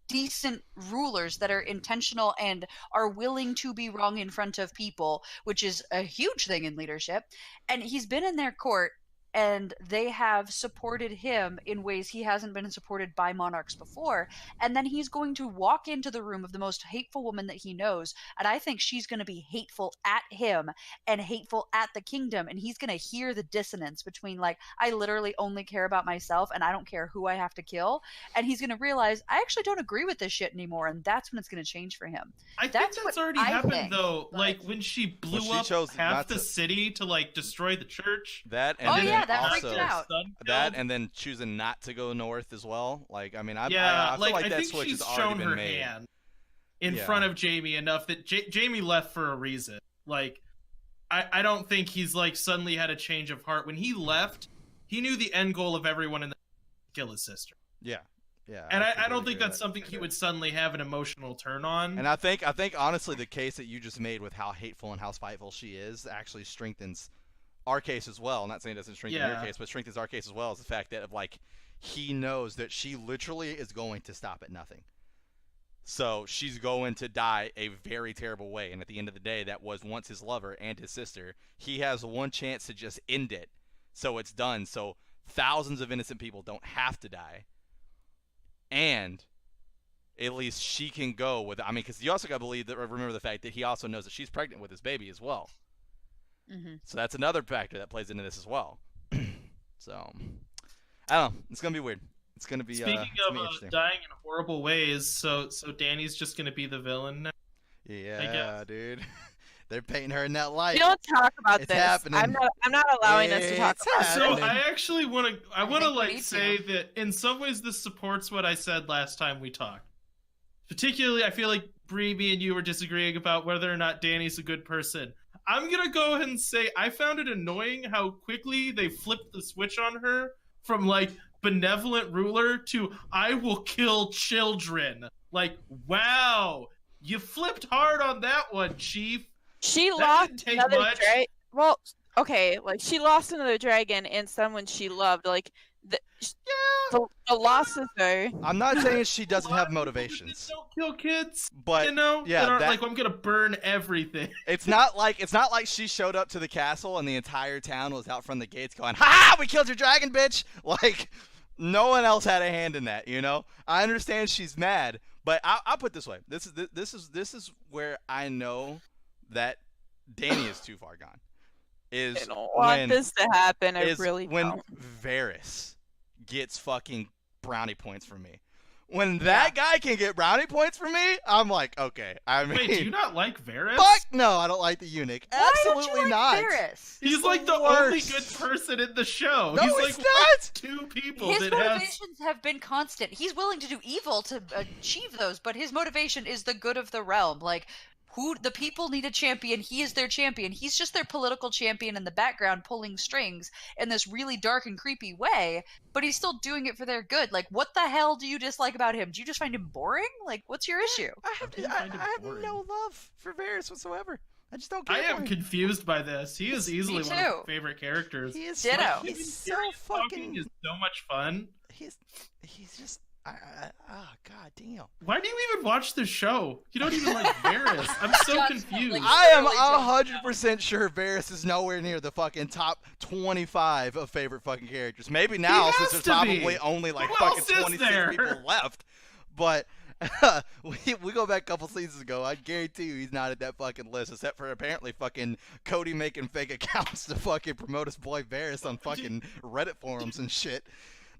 decent rulers that are intentional and are willing to be wrong in front of people, which is a huge thing in leadership. And he's been in their court, and they have supported him in ways he hasn't been supported by monarchs before. And then he's going to walk into the room of the most hateful woman that he knows, and I think she's going to be hateful at him and hateful at the kingdom, and he's going to hear the dissonance between, like, I literally only care about myself and I don't care who I have to kill, and he's going to realize I actually don't agree with this shit anymore, and that's when it's going to change for him. I think that's already happened, though. but- Like when she blew she up chose half not the to. city to like destroy the church. That and Oh, then yeah, that also freaked out. that and then choosing not to go north as well. Like, I mean, I feel I like that think switch she's has already shown been her made. hand in Yeah. front of Jamie enough that Jamie left for a reason. Like, I don't think he's like suddenly had a change of heart. When he left, he knew the end goal of everyone in the kill his sister. Yeah, yeah. And I completely don't agree think with that's that. something he would suddenly have an emotional turn on. And I think honestly, the case that you just made with how hateful and how spiteful she is actually strengthens our case as well. I'm not saying it doesn't strengthen your Yeah. case, but strengthens our case as well. Is the fact that he knows that she literally is going to stop at nothing. So she's going to die a very terrible way. And at the end of the day, that was once his lover and his sister. He has one chance to just end it, so it's done. So thousands of innocent people don't have to die. And at least she can go with. I mean, because you also got to remember the fact that he also knows that she's pregnant with his baby as well. Mm-hmm. So that's another factor that plays into this as well. So I don't know. It's gonna be weird. It's gonna be. Speaking it's gonna be of interesting. dying in horrible ways, so Dany's just gonna be the villain now. Yeah, guess. dude. They're painting her in that light. We don't talk about It's this. happening. I'm not allowing us to talk It's about happening. it. So I actually want to think we like need say to. that in some ways this supports what I said last time we talked. Particularly, I feel like Bree, me and you were disagreeing about whether or not Dany's a good person. I'm gonna go ahead and say I found it annoying how quickly they flipped the switch on her from like benevolent ruler to I will kill children. Like, wow, you flipped hard on that one, Chief. She That lost didn't take another much. dragon. Well, okay, like she lost another dragon and someone she loved. Like the losses though. I'm not saying she A doesn't lot have of people motivations, just don't kill kids. but You know, yeah, that aren't that- like I'm gonna burn everything. it's not like she showed up to the castle and the entire town was out from the gates going, "Ha! We killed your dragon, bitch!" Like, no one else had a hand in that. You know, I understand she's mad, but I'll put it this way: this is where I know that Dany is too far gone. Is I don't want this to happen. I is really when don't. Varys gets fucking brownie points from me. When that guy can get brownie points from me, I'm like, okay. I mean, Wait, do you not like Varys? fuck no, I don't like the eunuch. Why Absolutely don't you not. like Varys? He's the like the only worst. good person in the show. No, he's he's like one not. of two people His that has. motivations have been constant. He's willing to do evil to achieve those, but his motivation is the good of the realm. Like, the people need a champion. He is their champion. He's just their political champion in the background, pulling strings in this really dark and creepy way. But he's still doing it for their good. Like, what the hell do you dislike about him? Do you just find him boring? Like, what's your issue? I have, didn't find him I have boring. no love for Varys whatsoever. I just don't care. I for am him. confused by this. He is easily one of too. my favorite characters. He is Ditto. He's Even so Tyrion talking fucking. is so much fun. He's just. God damn. Why do you even watch the show? You don't even like Varys. I'm so John's confused. like- I am Literally 100% sure Varys is nowhere near the fucking top 25 of favorite fucking characters. Maybe now, He since has there's to be. probably only like Who fucking else is 26 there? people left. But we go back a couple seasons ago. I guarantee you he's not at that fucking list, except for apparently fucking Cody making fake accounts to fucking promote his boy Varys on fucking Reddit forums and shit.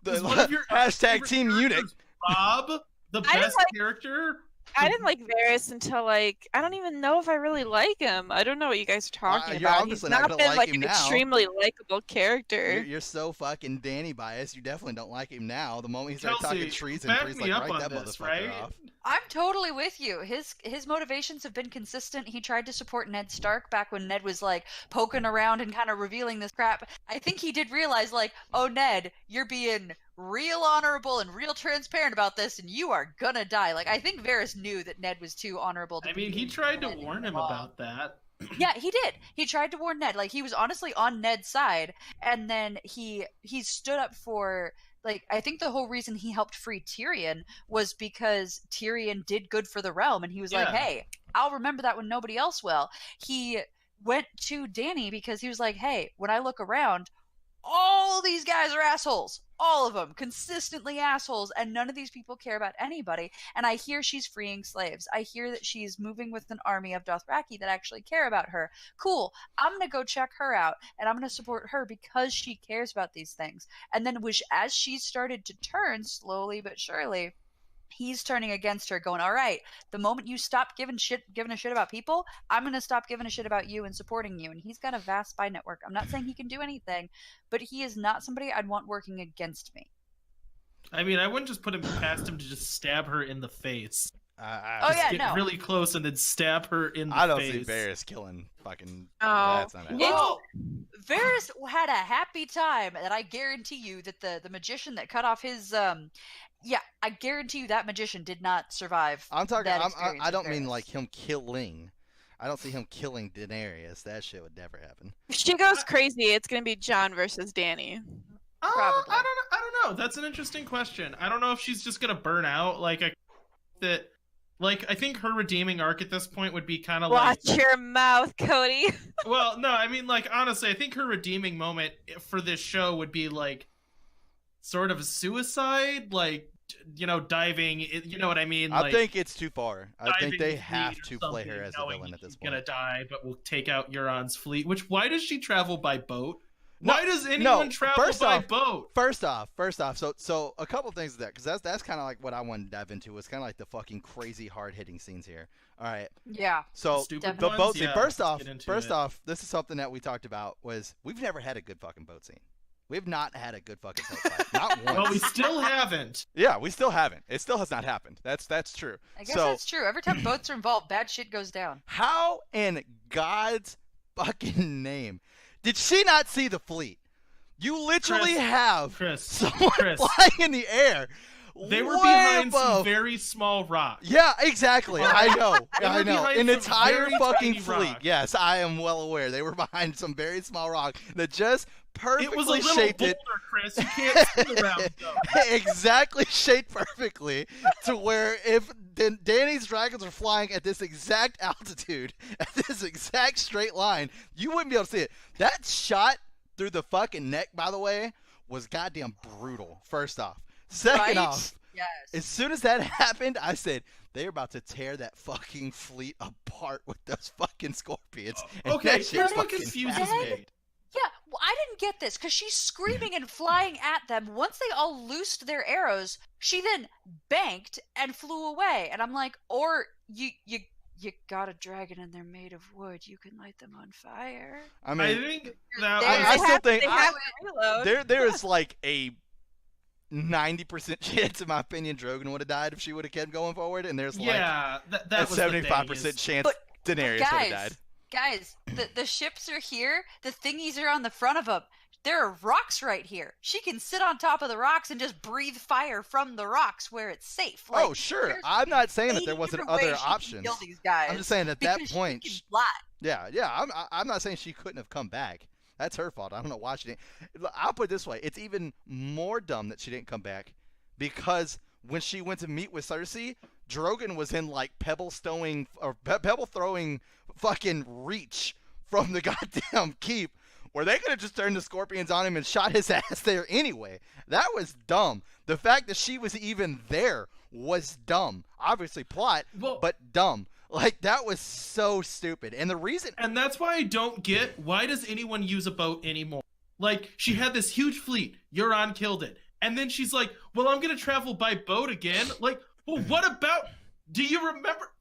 The Is one of your hashtag favorite Team Eunuch. characters Rob, the I didn't best like- character. I didn't like Varys until like I don't even know if I really like him. I don't know what you guys are talking you're about. obviously He's not not gonna been like like him an now. extremely likable character. You're so fucking Danny biased. You definitely don't like him now. The moment he started Kelsey, talking treason, back Bree's me like, up write on that this, motherfucker right? off. I'm totally with you. His motivations have been consistent. He tried to support Ned Stark back when Ned was like poking around and kind of revealing this crap. I think he did realize like, oh Ned, you're being real honorable and real transparent about this, and you are gonna die. Like I think Varys knew that Ned was too honorable to I mean, he tried to warn him about that. Yeah, he did. He tried to warn Ned. Like he was honestly on Ned's side, and then he stood up for like I think the whole reason he helped free Tyrion was because Tyrion did good for the realm, and he was like, Yeah. "Hey, I'll remember that when nobody else will." He went to Dany because he was like, "Hey, when I look around, all these guys are assholes. All of them consistently assholes, and none of these people care about anybody. And I hear she's freeing slaves. I hear that she's moving with an army of Dothraki that actually care about her. Cool. I'm gonna go check her out, and I'm gonna support her because she cares about these things." And then, as she started to turn slowly but surely, he's turning against her, going, "All right, the moment you stop giving a shit about people, I'm gonna stop giving a shit about you and supporting you." And he's got a vast spy network. I'm not saying he can do anything, but he is not somebody I'd want working against me. I mean, I wouldn't just put him past him to just stab her in the face. Oh yeah, Get no. really close and then stab her in the face. I don't see Varys killing fucking. Oh. That's not happening. Well, Varys had a happy time, and I guarantee you that the magician that cut off his yeah, I guarantee you that magician did not survive. I'm talking. that I experience don't with mean Varys. like him killing. I don't see him killing Daenerys. That shit would never happen. If she goes crazy, it's gonna be Jon versus Dany. Probably. I don't know. That's an interesting question. I don't know if she's just gonna burn out. Like I think her redeeming arc at this point would be kind of like. Watch your mouth, Cody. Well, no, I mean, like, honestly, I think her redeeming moment for this show would be like sort of a suicide, like, you know, diving. You know what I mean? I Like, think it's too far. I think diving they the have fleet to or play her something, as a knowing villain at this she's point. gonna die, but we'll take out Euron's fleet. Which why does she travel by boat? No, Why does anyone travel first by off- boat? First off, so a couple things of that, because that's kind of like what I wanted to dive into. It's kind of like the fucking crazy hard hitting scenes here. All right, Yeah. so Stupid the ones? boat scene. Yeah, First let's off, get into it. this is something that we talked about. Was we've never had a good fucking boat scene. We've not had a good fucking boat fight. Not once. Well, we still haven't. Yeah, we still haven't. It still has not happened. That's true. I guess So that's true. Every time boats are involved, bad shit goes down. how in God's fucking name did she not see the fleet? You literally Chris, have Chris, someone Chris. flying in the air. They were way behind above. some very small rocks. Yeah, exactly. I know. They I were know. behind An some entire very fucking tiny fleet. rock. Yes, I am well aware. They were behind some very small rock that just perfectly It was a little shaped boulder, it. Chris. You can't sit around though. Exactly shaped perfectly to where if Danny's dragons are flying at this exact altitude, at this exact straight line, you wouldn't be able to see it. That shot through the fucking neck, by the way, was goddamn brutal. First off. Second Right? off, Yes. as soon as that happened, I said, they're about to tear that fucking fleet apart with those fucking scorpions. And Okay, that shit here's what fucking confuses happened. me. Yeah, well, I didn't get this because she's screaming and flying at them. Once they all loosed their arrows, she then banked and flew away. And I'm like, or you got a dragon and they're made of wood. You can light them on fire. I I mean, think that There- I was, still think they have to reload. there is like a 90% chance, in my opinion, Drogon would have died if she would have kept going forward, and there's like yeah, that a was the thing, 75% is- chance But- Daenerys would have died. Guys, the ships are here. The thingies are on the front of them. There are rocks right here. She can sit on top of the rocks and just breathe fire from the rocks where it's safe. Like, Oh, sure. there's I'm not saying that 80 there wasn't different ways other she can options. Kill these guys I'm just saying at that because point, she can fly. yeah. I'm not saying she couldn't have come back. That's her fault. I don't know why she didn't. I'll put it this way: it's even more dumb that she didn't come back, because when she went to meet with Cersei, Drogon was in like pebble throwing fucking reach from the goddamn keep, where they could have just turned the scorpions on him and shot his ass there anyway. That was dumb. The fact that she was even there was dumb. Obviously plot, Well- but dumb. Like, that was so stupid. And the reason... And that's why I don't get, why does anyone use a boat anymore? Like, she had this huge fleet. Euron killed it. And then she's like, well, I'm going to travel by boat again. Like, well, what about... Do you remember...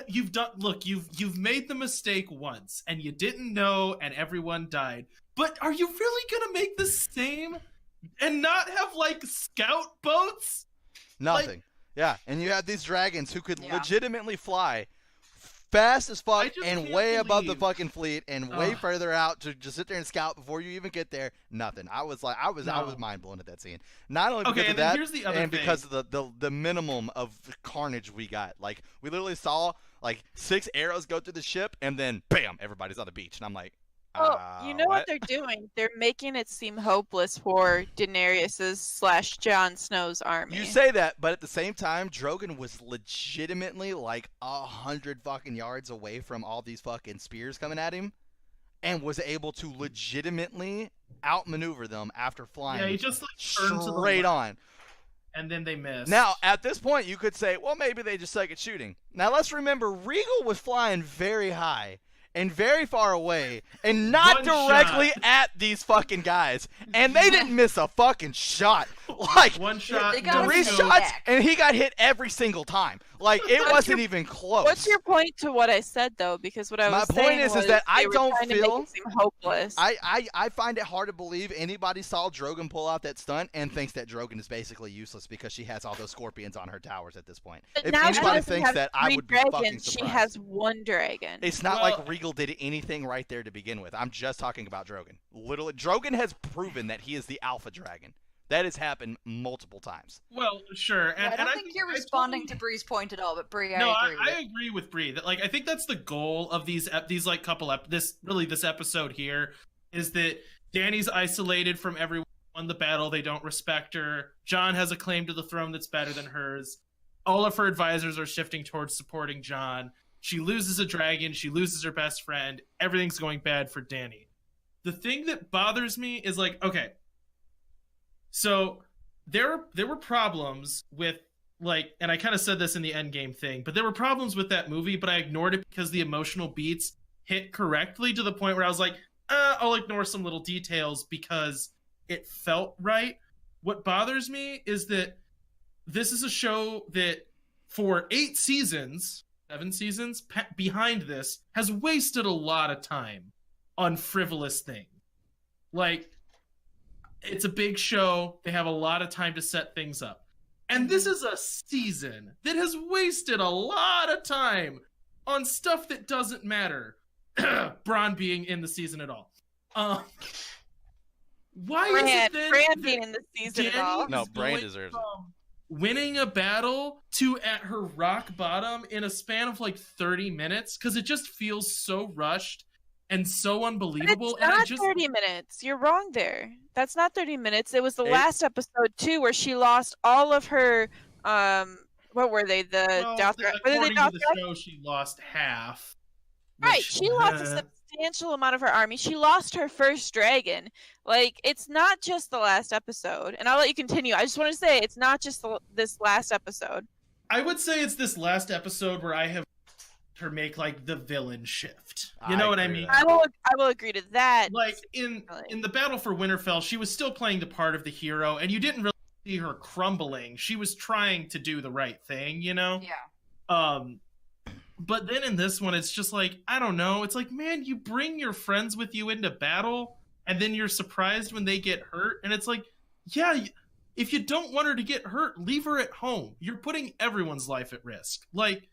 You've made the mistake once, and you didn't know, and everyone died. But are you really going to make the same and not have, like, scout boats? Nothing. Yeah, and you have these dragons who could Yeah. legitimately fly fast as I fuck just and can't way above the believe- fucking fleet and way Ugh. further out to just sit there and scout before you even get there. Nothing. I was No. mind blown at that scene. Not only Okay, because of and then that, here's the other and because thing. of the minimum of carnage we got. Like we literally saw like 6 arrows go through the ship, and then bam, everybody's on the beach, and I'm like, Well, you know what what? they're doing? They're making it seem hopeless for Daenerys's / Jon Snow's army. You say that, but at the same time, Drogon was legitimately like 100 fucking yards away from all these fucking spears coming at him, and was able to legitimately outmaneuver them after flying Yeah, he just like turned to the straight left, on. and then they missed. Now, at this point, you could say, well, maybe they just suck at shooting. Now, let's remember, Regal was flying very high and very far away and not One directly shot. at these fucking guys. And they didn't miss a fucking shot. Like, one shot, they got no 3 him in the scope. shots, neck. and he got hit every single time. Like, it wasn't even close. What's your point to what I said though? Because what I My was point saying is was that I they were don't trying to feel- make it seem hopeless. I find it hard to believe anybody saw Drogon pull out that stunt and thinks that Drogon is basically useless because she has all those scorpions on her towers at this point. But If now she anybody doesn't thinks have that, I 3 would be fucking dragons. surprised. She has 1 dragon. It's not Well- like Regal did anything right there to begin with. I'm just talking about Drogon. Literally, Drogon has proven that he is the alpha dragon. That has happened multiple times. Well, sure, Yeah, and I don't and think you're I responding totally- to Bree's point at all, but Bree, No, I agree. I agree with Bree that like I think that's the goal of these like couple this episode here is that Dany's isolated from everyone on the battle. They don't respect her. Jon has a claim to the throne that's better than hers. All of her advisors are shifting towards supporting Jon. She loses a dragon. She loses her best friend. Everything's going bad for Dany. The thing that bothers me is like, okay, so there were problems with like, and I kind of said this in the Endgame thing, but there were problems with that movie, but I ignored it because the emotional beats hit correctly to the point where I was like, I'll ignore some little details because it felt right. What bothers me is that this is a show that for 8 seasons, 7 seasons behind this has wasted a lot of time on frivolous things. Like, it's a big show. They have a lot of time to set things up. And this is a season that has wasted a lot of time on stuff that doesn't matter. Bronn being in the season at all. Why is it then Bran being in the season at all? No, is Bran going deserves it. from winning a battle to at her rock bottom in a span of like 30 minutes? Because it just feels so rushed and so unbelievable. It's And I not just 30 minutes. You're wrong there. That's not 30 minutes. It was the It- last episode too, where she lost all of her. What were they? The well, Dothrak. Were they according to Dothrak? the show, she lost half. Right. which, She lost a substantial amount of her army. She lost her first dragon. Like, it's not just the last episode. And I'll let you continue. I just want to say it's not just this last episode. I would say it's this last episode where I have her make like the villain shift. You I know what I agree mean? with that. I will agree to that. Like in the battle for Winterfell, she was still playing the part of the hero, and you didn't really see her crumbling. She was trying to do the right thing, you know? Yeah. But then in this one, it's just like, I don't know. It's like, man, you bring your friends with you into battle, and then you're surprised when they get hurt. And it's like, yeah, if you don't want her to get hurt, leave her at home. You're putting everyone's life at risk. Like,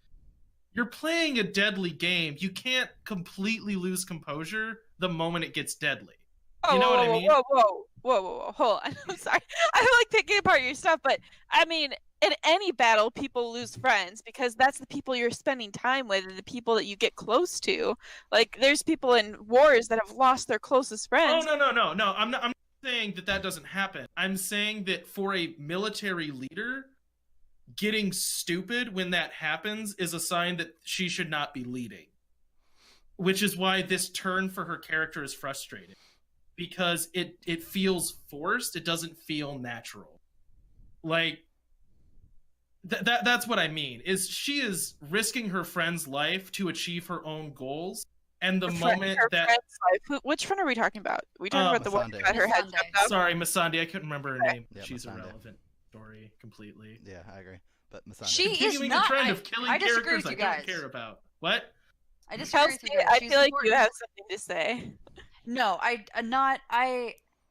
you're playing a deadly game. You can't completely lose composure the moment it gets deadly. You know what I mean? Whoa, hold on. I'm sorry. I'm like picking apart your stuff, but I mean, in any battle, people lose friends because that's the people you're spending time with and the people that you get close to. Like, there's people in wars that have lost their closest friends. Oh, no. I'm not saying that doesn't happen. I'm saying that for a military leader, getting stupid when that happens is a sign that she should not be leading. Which is why this turn for her character is frustrating. Because it feels forced. It doesn't feel natural. Like, that's what I mean. Is she is risking her friend's life to achieve her own goals. And the moment her that... friend's life. Which friend are we talking about? Are we talking about the one who Missandei. got her head Missandei. chopped off? Sorry, Missandei. I couldn't remember her name. Yeah, She's Missandei. irrelevant story completely. Yeah, I agree. But Missandei. She is Continuing not. the trend of killing I disagree characters with I you don't guys. care about. What? I disagree with Kelsey, you guys. I She's feel like important. you have something to say. No, I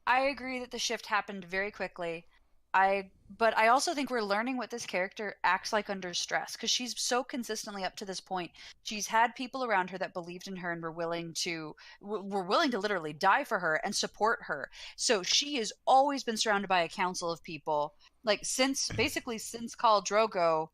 agree that the shift happened very quickly. I But I also think we're learning what this character acts like under stress, because she's so consistently up to this point. She's had people around her that believed in her and were willing to literally die for her and support her. So she has always been surrounded by a council of people, like since Khal Drogo.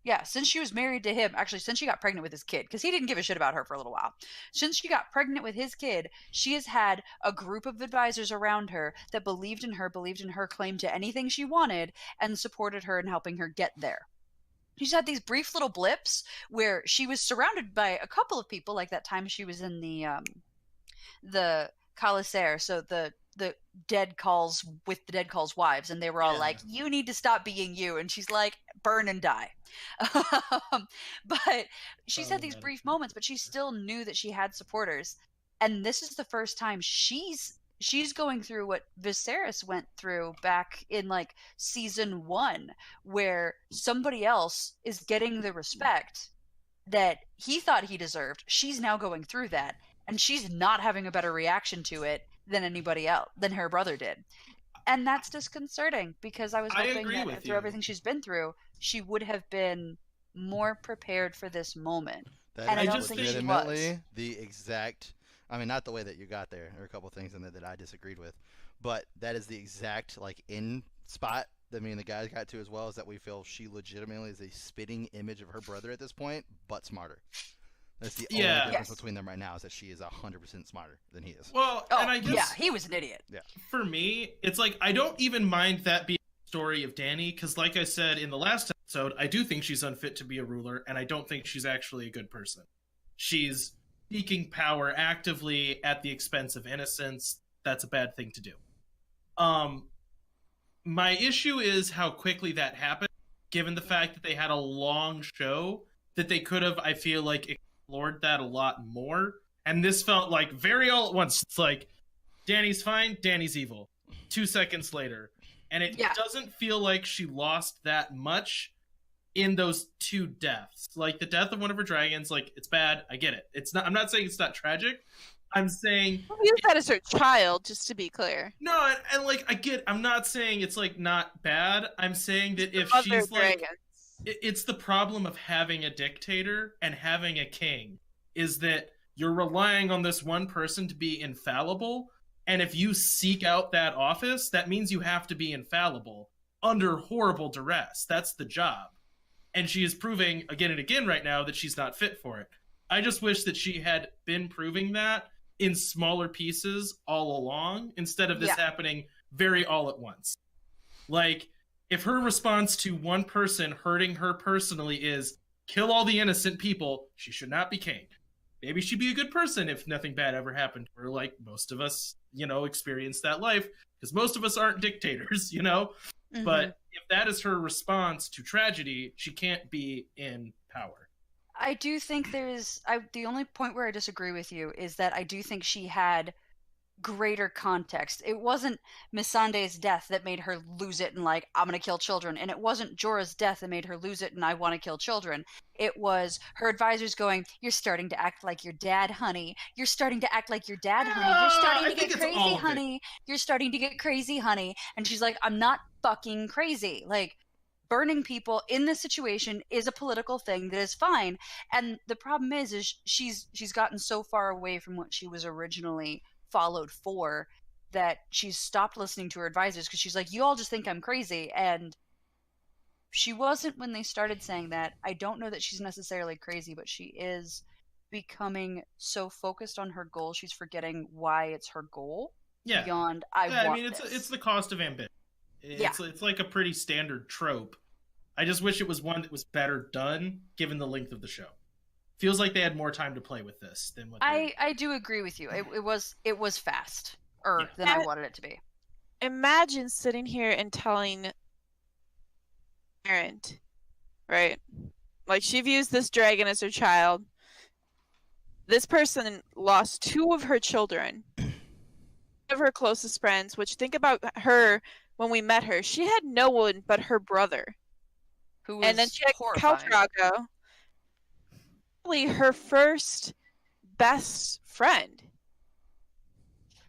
Yeah, since she was married to him, actually, since she got pregnant with his kid, because he didn't give a shit about her for a little while. Since she got pregnant with his kid, she has had a group of advisors around her that believed in her claim to anything she wanted, and supported her in helping her get there. She's had these brief little blips where she was surrounded by a couple of people, like that time she was in the Calisaire, so the dead calls with the dead calls wives, and they were all like, you need to stop being you, and she's like, burn and die. But she's had these brief moments, but she still knew that she had supporters, and this is the first time she's going through what Viserys went through back in like season 1, where somebody else is getting the respect that he thought he deserved. She's now going through that, and she's not having a better reaction to it than anybody else, than her brother did. And that's disconcerting, because I was hoping that through everything she's been through, she would have been more prepared for this moment. And I don't think she was. The exact, I mean, not the way that you got there. There are a couple things in there that I disagreed with, but that is the exact like in spot that me and the guys got to as well, is that we feel she legitimately is a spitting image of her brother at this point, but smarter. That's the only difference between them right now, is that she is 100% smarter than he is. Well, and I guess he was an idiot. Yeah. For me, it's like I don't even mind that being the story of Dany, because like I said in the last episode, I do think she's unfit to be a ruler, and I don't think she's actually a good person. She's seeking power actively at the expense of innocence. That's a bad thing to do. My issue is how quickly that happened, given the fact that they had a long show that they could have, I feel like, explored that a lot more. And this felt like very all at once. It's like, Dany's fine, Dany's evil. 2 seconds later. And it doesn't feel like she lost that much in those 2 deaths. Like, the death of one of her dragons, like, it's bad, I get it. It's not. I'm not saying it's not tragic. I'm saying... Well, you said it's her child, just to be clear. No, and like, I get... I'm not saying it's, like, not bad. I'm saying that if she's, like... It's the problem of having a dictator and having a king, is that you're relying on this one person to be infallible, and if you seek out that office, that means you have to be infallible under horrible duress. That's the job. And she is proving again and again right now that she's not fit for it. I just wish that she had been proving that in smaller pieces all along, instead of this happening very all at once. Like, if her response to one person hurting her personally is kill all the innocent people, she should not be king. Maybe she'd be a good person if nothing bad ever happened to her, like most of us, experience that life, because most of us aren't dictators, Mm-hmm. But if that is her response to tragedy, she can't be in power. I do think the only point where I disagree with you is that I do think she had greater context. It wasn't Missandei's death that made her lose it and like, I'm gonna kill children, and it wasn't Jorah's death that made her lose it and I want to kill children. It was her advisors going, you're starting to act like your dad, honey. You're starting to act like your dad, honey. You're starting to get crazy, honey. You're starting to get crazy, honey. And she's like, I'm not fucking crazy. Like, burning people in this situation is a political thing that is fine. And the problem is she's gotten so far away from what she was originally followed for, that she's stopped listening to her advisors, because she's like, you all just think I'm crazy. And she wasn't when they started saying that. I don't know that she's necessarily crazy, but she is becoming so focused on her goal, she's forgetting why it's her goal. Beyond it's the cost of ambition. It's like a pretty standard trope. I just wish it was one that was better done, given the length of the show. Feels like they had more time to play with this than what I do agree with you. It was fast than I wanted it to be. Imagine sitting here and telling parent, right? Like, she views this dragon as her child. This person lost 2 of her children, 1 of her closest friends, which, think about her when we met her. She had no one but her brother. Who was and then she had horrifying. Khal Drogo, her first best friend.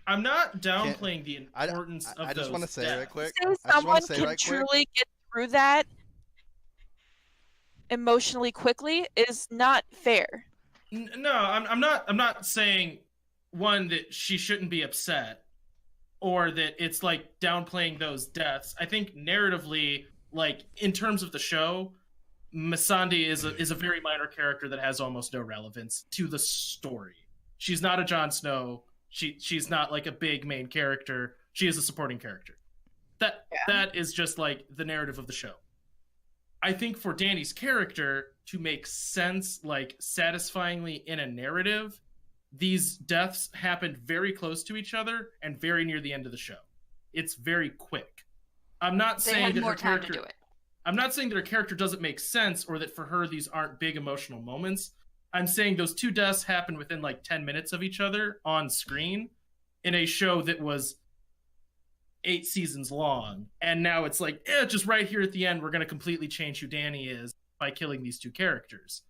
I'm not downplaying the importance of I just want to say right quick. Say someone can truly get through that emotionally quickly is not fair. No, I'm not saying one that she shouldn't be upset or that it's like downplaying those deaths. I think narratively, like in terms of the show, Missandei is a very minor character that has almost no relevance to the story. She's not a Jon Snow. She's not like a big main character. She is a supporting character. That is just like the narrative of the show. I think for Dany's character to make sense, like satisfyingly in a narrative, these deaths happened very close to each other and very near the end of the show. It's very quick. I'm not saying that her character, to do it. I'm not saying that her character doesn't make sense or that for her these aren't big emotional moments. I'm saying those two deaths happened within like 10 minutes of each other on screen in a show that was 8 seasons long, and now it's like, just right here at the end, we're going to completely change who Dany is by killing these two characters.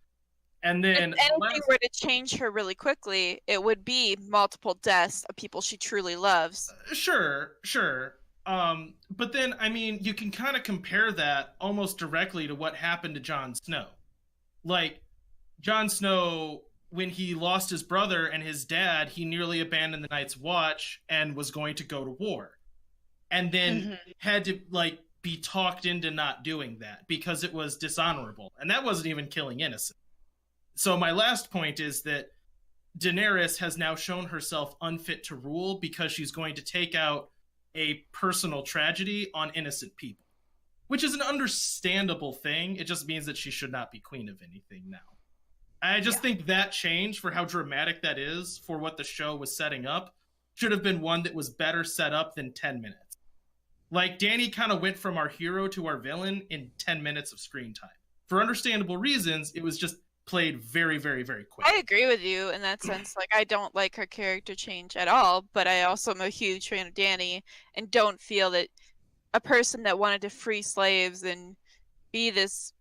And then if anything were to change her really quickly, it would be multiple deaths of people she truly loves. Sure. But then, I mean, you can kind of compare that almost directly to what happened to Jon Snow. Like, Jon Snow, when he lost his brother and his dad, he nearly abandoned the Night's Watch and was going to go to war. And then had to like be talked into not doing that because it was dishonorable, and that wasn't even killing innocent. So my last point is that Daenerys has now shown herself unfit to rule because she's going to take out a personal tragedy on innocent people, which is an understandable thing. It just means that she should not be queen of anything now. I just think that change for how dramatic that is for what the show was setting up should have been one that was better set up than 10 minutes. Like, Dany kind of went from our hero to our villain in 10 minutes of screen time. For understandable reasons, it was just played very, very, very quick. I agree with you in that sense. Like, I don't like her character change at all, but I also am a huge fan of Dany and don't feel that a person that wanted to free slaves and be this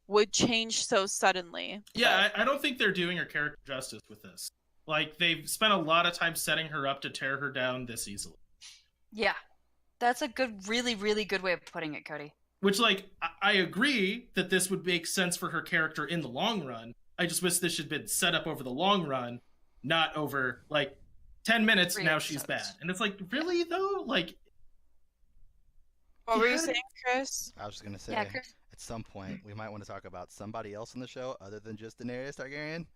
would change so suddenly. Yeah, I don't think they're doing her character justice with this. Like, they've spent a lot of time setting her up to tear her down this easily. Yeah. That's a good, really, really good way of putting it, Cody. Which, like, I agree that this would make sense for her character in the long run. I just wish this had been set up over the long run, not over, like, 10 minutes, now she's bad. And it's like, really, though? Like... What were you saying, Chris? I was just going to say, yeah, Chris? At some point, we might want to talk about somebody else in the show other than just Daenerys Targaryen.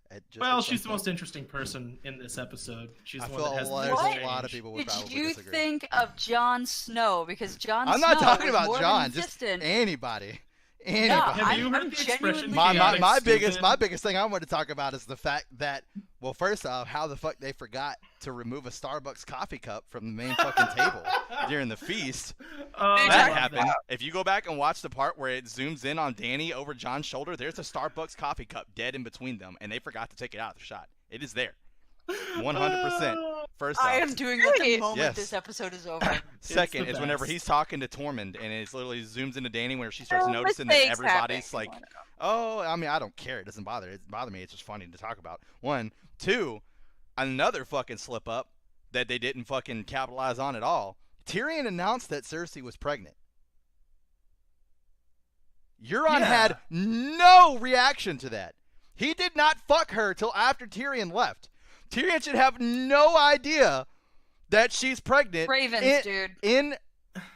Well, she's the most interesting person in this episode. She's the one that has there's a lot of people would probably disagree. Did you think of Jon Snow? Because Jon Snow I'm not talking about Jon, just anybody. No, have you heard the expression? My biggest thing I want to talk about is the fact that, well, first off, how the fuck they forgot to remove a Starbucks coffee cup from the main fucking table during the feast. That happened. If you go back and watch the part where it zooms in on Dany over Jon's shoulder, there's a Starbucks coffee cup dead in between them, and they forgot to take it out of the shot. It is there. 100%. First off. I am doing it the moment this episode is over. Second is whenever he's talking to Tormund, and it literally zooms into Dany where she starts noticing that everybody's like, oh, I mean, I don't care. It doesn't bother me. It's just funny to talk about. 1. 2, another fucking slip up that they didn't fucking capitalize on at all. Tyrion announced that Cersei was pregnant. Euron had no reaction to that. He did not fuck her till after Tyrion left. Tyrion should have no idea that she's pregnant. Ravens, dude. In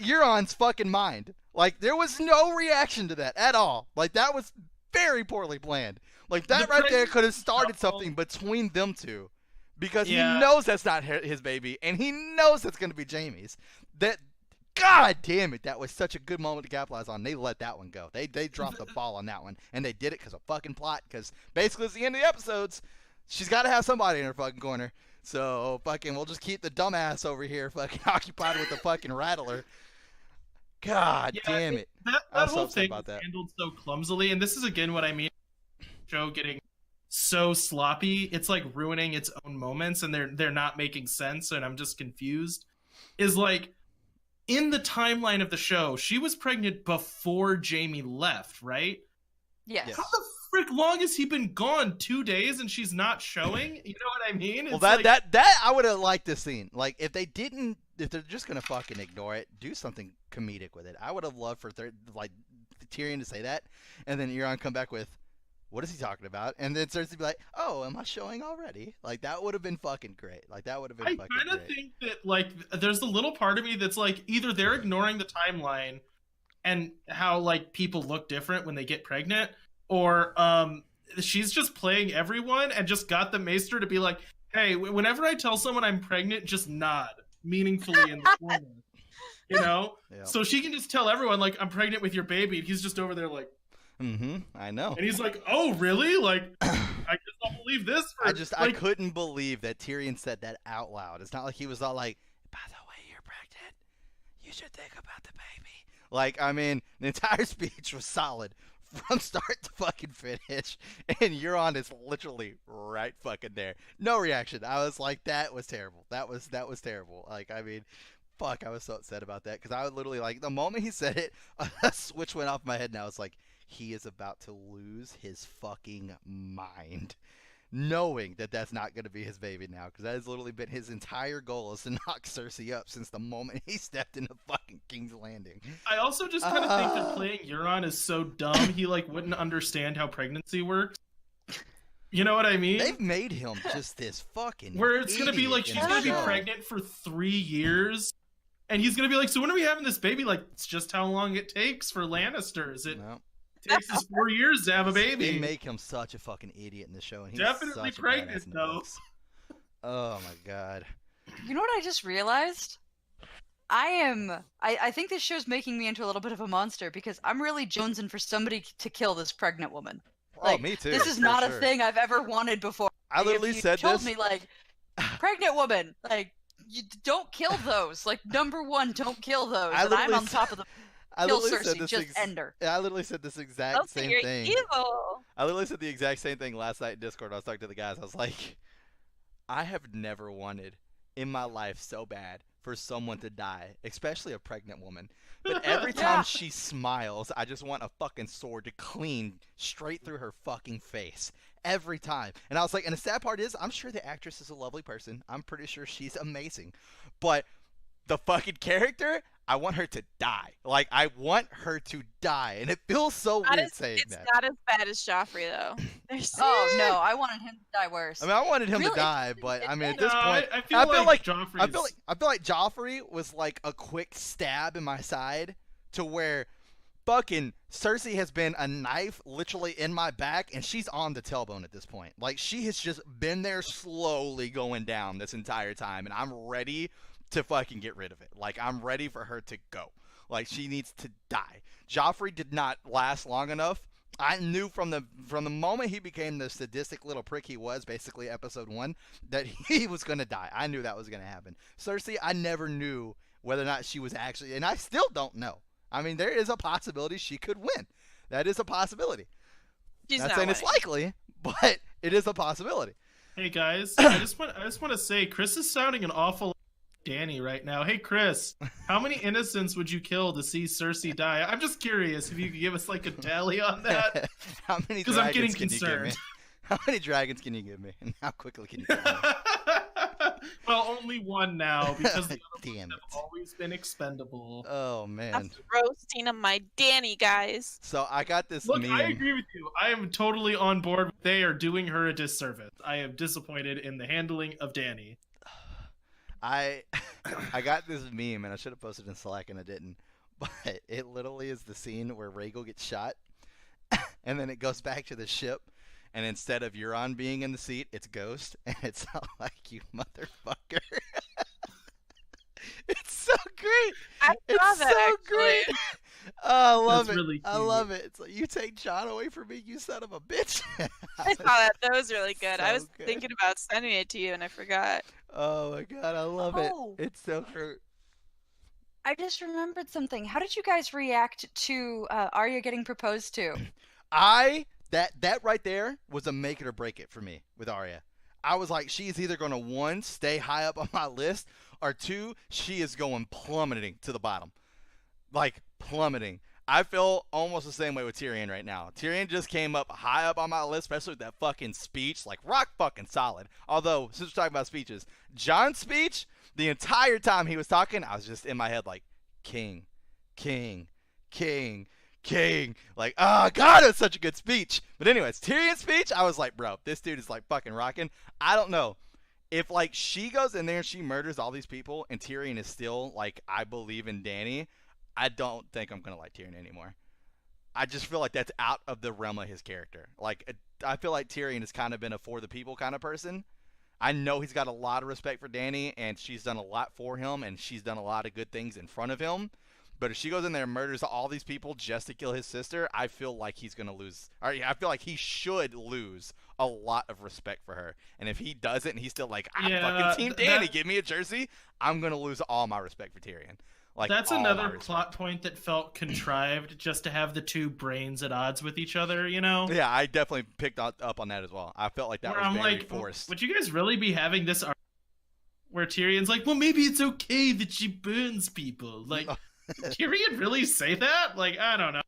Euron's fucking mind. Like, there was no reaction to that at all. Like, that was very poorly planned. Like, that right there could have started something between them two. Because he knows that's not his baby, and he knows that's going to be Jaime's. God damn it, that was such a good moment to capitalize on. They let that one go. They dropped the ball on that one, and they did it because of fucking plot. Because basically, it's the end of the episodes. She's got to have somebody in her fucking corner. So, fucking, we'll just keep the dumbass over here fucking occupied with the fucking rattler. God damn it. That whole thing was handled so clumsily, and this is, again, what I mean. Show getting so sloppy. It's like ruining its own moments, and they're not making sense, and I'm just confused. Is like, in the timeline of the show, she was pregnant before Jaime left, right? Yes. Yes. How the frick long has he been gone? 2 days and she's not showing? You know what I mean? Well, It's that I would have liked this scene. Like, if they're just gonna fucking ignore it, do something comedic with it. I would have loved for Tyrion to say that, and then Euron come back with, "What is he talking about?" And then Cersei be like, "Oh, am I showing already?" Like, that would have been fucking great. Like, that would have been I fucking great. kind of think that, like, there's a little part of me that's like, either they're ignoring the timeline and how, like, people look different when they get pregnant, or she's just playing everyone and just got the maester to be like, hey, whenever I tell someone I'm pregnant, just nod meaningfully in the corner. You know? Yeah. So she can just tell everyone, like, I'm pregnant with your baby, and he's just over there like, I know. and he's like, oh, really? Like, I just don't believe this. I couldn't believe that Tyrion said that out loud. It's not like he was all like, by the way, you're pregnant. You should think about the baby. Like, I mean, the entire speech was solid from start to fucking finish, and Euron is literally right fucking there. No reaction. I was like, that was terrible. That was terrible. Like, I mean, fuck, I was so upset about that, because I would literally, like, the moment he said it, a switch went off my head, and I was like, he is about to lose his fucking mind. Knowing that that's not going to be his baby now, because that has literally been his entire goal, is to knock Cersei up since the moment he stepped into fucking King's Landing. I also just kind of think that playing Euron is so dumb, he, like, wouldn't understand how pregnancy works. You know what I mean? They've made him just this fucking where it's going to be like, idiot she's in going the to be show. pregnant for 3 years, and he's going to be like, so when are we having this baby? Like, it's just how long it takes for Lannisters. It No. takes us 4 years to have a baby. They make him such a fucking idiot in the show, and he's Definitely such a pregnant, badass in the though. books. Oh my god. You know what I just realized? I think this show's making me into a little bit of a monster, because I'm really jonesing for somebody to kill this pregnant woman. Like, oh, me too. This is for not sure. a thing I've ever wanted before. I literally if you said told this. me, like, pregnant woman, like, you don't kill those. Like, number one, don't kill those. I And I'm literally on top of the I kill literally said Cersei, this just end her. I literally said this exact Oh, so same you're thing. evil. I literally said the exact same thing last night in Discord. I was talking to the guys. I was like, I have never wanted in my life so bad for someone to die, especially a pregnant woman. But every time Yeah. she smiles, I just want a fucking sword to clean straight through her fucking face. Every time. And I was like, and the sad part is, I'm sure the actress is a lovely person. I'm pretty sure she's amazing. But the fucking character, I want her to die. Like, I want her to die. And it feels so weird saying It's that. not as bad as Joffrey, though. There's Oh no, I wanted him to die worse. I mean, I wanted him to Really? die, but I mean, at this No, point, I feel I feel like Joffrey's... I feel like Joffrey was like a quick stab in my side, to where fucking Cersei has been a knife literally in my back, and she's on the tailbone at this point. Like, she has just been there slowly going down this entire time, and I'm ready to fucking get rid of it. Like, I'm ready for her to go. Like, she needs to die. Joffrey did not last long enough. I knew from the moment he became the sadistic little prick he was, basically episode 1, that he was going to die. I knew that was going to happen. Cersei, I never knew whether or not she was actually, and I still don't know. I mean, there is a possibility she could win. That is a possibility. She's Not not saying it's winning. likely, but it is a possibility. Hey guys, I just want to say, Chris is sounding an awful lot like Danny right now. Hey Chris, how many innocents would you kill to see Cersei die? I'm just curious if you could give us like a tally on that. How many 'Cause I'm dragons getting can you give me? concerned. How many dragons can you give me? And how quickly can you kill me? Well, only one now, because the other Damn ones it. have always been expendable. Oh, man. That's roasting of my Danny, guys. So I got this Look, meme. I agree with you. I am totally on board. They are doing her a disservice. I am disappointed in the handling of Danny. I got this meme, and I should have posted it in Slack, and I didn't. But it literally is the scene where Rhaegal gets shot, and then it goes back to the ship, and instead of Euron being in the seat, it's Ghost, and it's not like, you motherfucker. It's so great. I saw It's that, so actually. great. Oh, I love That's it. really I cute. love it. It's like, you take John away from me, you son of a bitch. I saw that. That was really good. I So was good. thinking about sending it to you, and I forgot. Oh my god, I love it. Oh. It's so true. I just remembered something. How did you guys react to Arya getting proposed to? That right there was a make it or break it for me with Arya. I was like, she's either gonna, 1, stay high up on my list, or 2, she is going plummeting to the bottom. Like, plummeting. I feel almost the same way with Tyrion right now. Tyrion just came up high up on my list, especially with that fucking speech, like rock fucking solid. Although, since we're talking about speeches, Jon's speech, the entire time he was talking, I was just in my head like, king, king, king, king. Like, oh god, it's such a good speech. But anyways, Tyrion's speech, I was like, bro, this dude is like fucking rocking. I don't know. If like she goes in there and she murders all these people and Tyrion is still like, I believe in Dany, I don't think I'm gonna like Tyrion anymore. I just feel like that's out of the realm of his character. Like, I feel like Tyrion has kind of been a for the people kind of person. I know he's got a lot of respect for Dany, and she's done a lot for him, and she's done a lot of good things in front of him. But if she goes in there and murders all these people just to kill his sister, I feel like he's gonna lose. Or I feel like he should lose a lot of respect for her. And if he doesn't, and he's still like, I'm fucking Team Dany, give me a jersey, I'm gonna lose all my respect for Tyrion. Like, that's another plot point that felt contrived just to have the two brains at odds with each other, you know? Yeah, I definitely picked up on that as well. I felt like that was very forced. Would you guys really be having this where Tyrion's like, well, maybe it's okay that she burns people? Like, Tyrion really say that? Like, I don't know.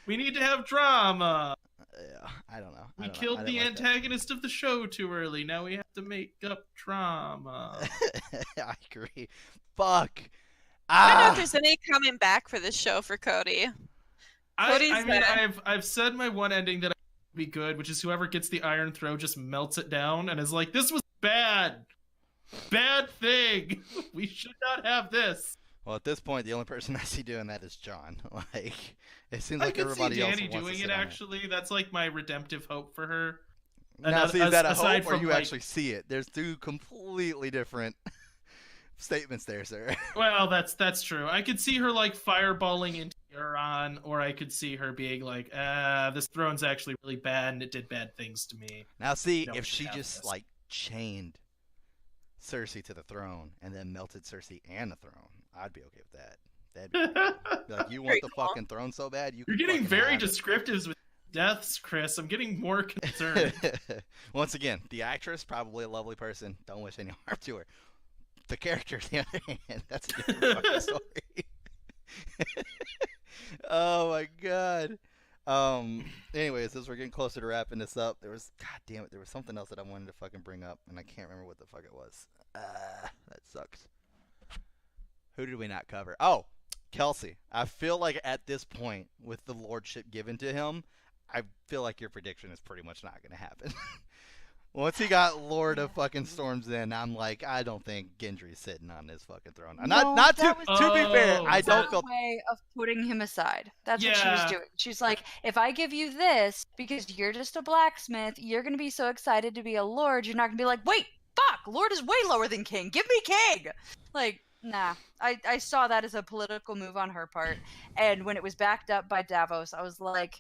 We need to have drama. Yeah, I don't know. We killed the antagonist of the show too early. Now we have to make up drama. I agree. Fuck. I don't know if there's any coming back for this show for Cody. I mean, I've said my one ending that would be good, which is whoever gets the Iron Throw just melts it down and is like, this was bad. Bad thing. We should not have this. Well, at this point, the only person I see doing that is Jon. Like, it seems like everybody else wants to sit on it. I could see Dany doing it, actually. That's like my redemptive hope for her. Now, see, is that a hope or you actually see it? There's two completely different statements there, sir. Well, that's true. I could see her like fireballing into Euron, or I could see her being like, this throne's actually really bad and it did bad things to me. Now see, if she just like chained Cersei to the throne and then melted Cersei and the throne, I'd be okay with that. That'd be like, you want the fucking throne so bad, you're getting very descriptive with deaths, Chris. I'm getting more concerned. Once again, the actress, probably a lovely person. Don't wish any harm to her. The character, on the other hand, that's a different fucking story. Oh my god. Anyways, as we're getting closer to wrapping this up, there was, god damn it, there was something else that I wanted to fucking bring up, and I can't remember what the fuck it was. That sucks. Who did we not cover? Oh, Kelsey. I feel like at this point, with the lordship given to him, I feel like your prediction is pretty much not going to happen. Once he got Lord of fucking Storms in, I'm like, I don't think Gendry's sitting on this fucking throne. No, to be fair, I don't feel way of putting him aside. That's what she was doing. She's like, if I give you this because you're just a blacksmith, you're gonna be so excited to be a lord, you're not gonna be like, wait, fuck, lord is way lower than king. Give me king. Like, nah. I saw that as a political move on her part, and when it was backed up by Davos, I was like,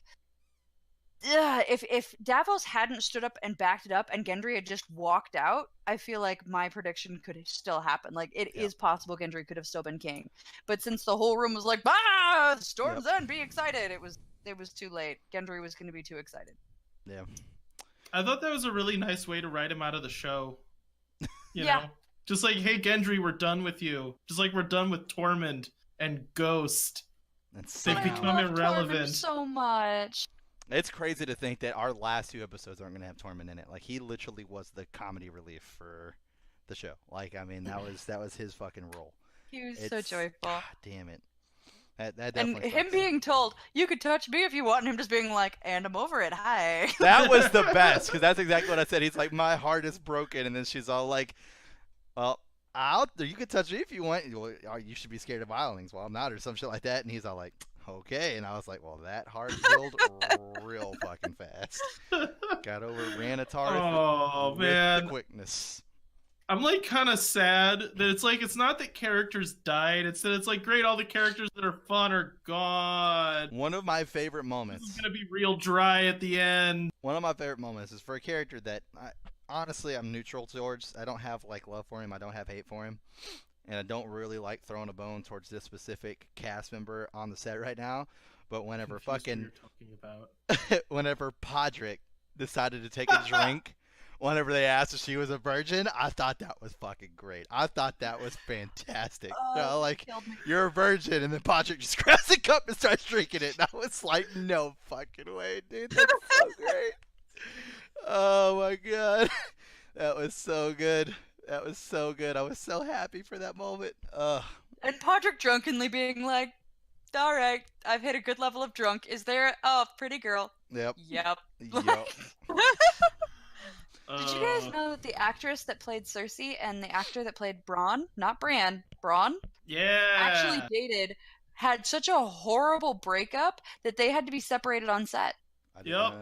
if Davos hadn't stood up and backed it up and Gendry had just walked out, I feel like my prediction could still happen. Like, it is possible Gendry could have still been king. But since the whole room was like, bah, Storm's End, be excited, it was too late. Gendry was going to be too excited. Yeah. I thought that was a really nice way to write him out of the show. You know? Just like, hey, Gendry, we're done with you. Just like we're done with Tormund and Ghost. They've become irrelevant. Tormund so much. It's crazy to think that our last two episodes aren't going to have Tormund in it. Like, he literally was the comedy relief for the show. Like, I mean, that was his fucking role. He was so joyful. God damn it. That definitely and him being told, you could touch me if you want, and him just being like, and I'm over it, hi. That was the best, because that's exactly what I said. He's like, my heart is broken, and then she's all like, well, you can touch me if you want. You should be scared of violence. Well, I'm not, or some shit like that. And he's all like, okay. And I was like, well, that heart healed real fucking fast. Got over Ranatar with the quickness. I'm like kind of sad that it's not that characters died. It's that it's like, great, all the characters that are fun are gone. One of my favorite moments. This is going to be real dry at the end. One of my favorite moments is for a character that honestly I'm neutral towards. I don't have like love for him. I don't have hate for him. And I don't really like throwing a bone towards this specific cast member on the set right now. But whenever whenever Podrick decided to take a drink whenever they asked if she was a virgin, I thought that was fucking great. I thought that was fantastic. Like, you're a virgin, and then Patrick just grabs the cup and starts drinking it. And I was like, no fucking way, dude. That's so great. Oh my god. That was so good. That was so good. I was so happy for that moment. And Patrick drunkenly being like, all right, I've hit a good level of drunk. Is there a pretty girl? Yep. Yep. Yep. Did you guys know that the actress that played Cersei and the actor that played Bronn, not Bran, Bronn, actually had such a horrible breakup that they had to be separated on set. Yep.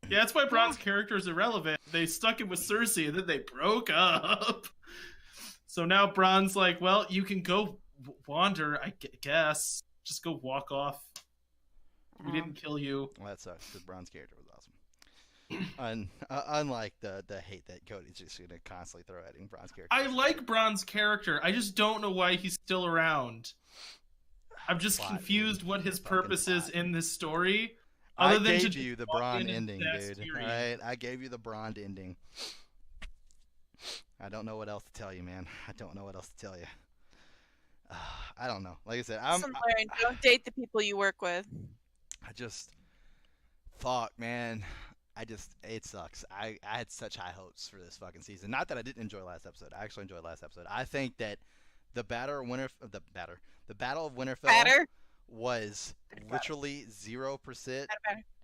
Yeah, that's why Bronn's character is irrelevant. They stuck him with Cersei, and then they broke up. So now Bronn's like, well, you can go wander, I guess. Just go walk off. We didn't kill you. Well, that sucks, because Bronn's character was awesome. Unlike the hate that Cody's just going to constantly throw at him, Bronn's character. I like Bronn's character. I just don't know why he's still around. I'm just confused what his purpose is in this story. I gave you the Bronn ending, dude. Alright, I gave you the Bronn ending. I don't know what else to tell you, man. I don't know what else to tell you. I don't know. Like I said, don't date the people you work with. Fuck, man. It sucks. I had such high hopes for this fucking season. Not that I didn't enjoy last episode. I actually enjoyed last episode. I think that the Battle of Winterfell was literally 0%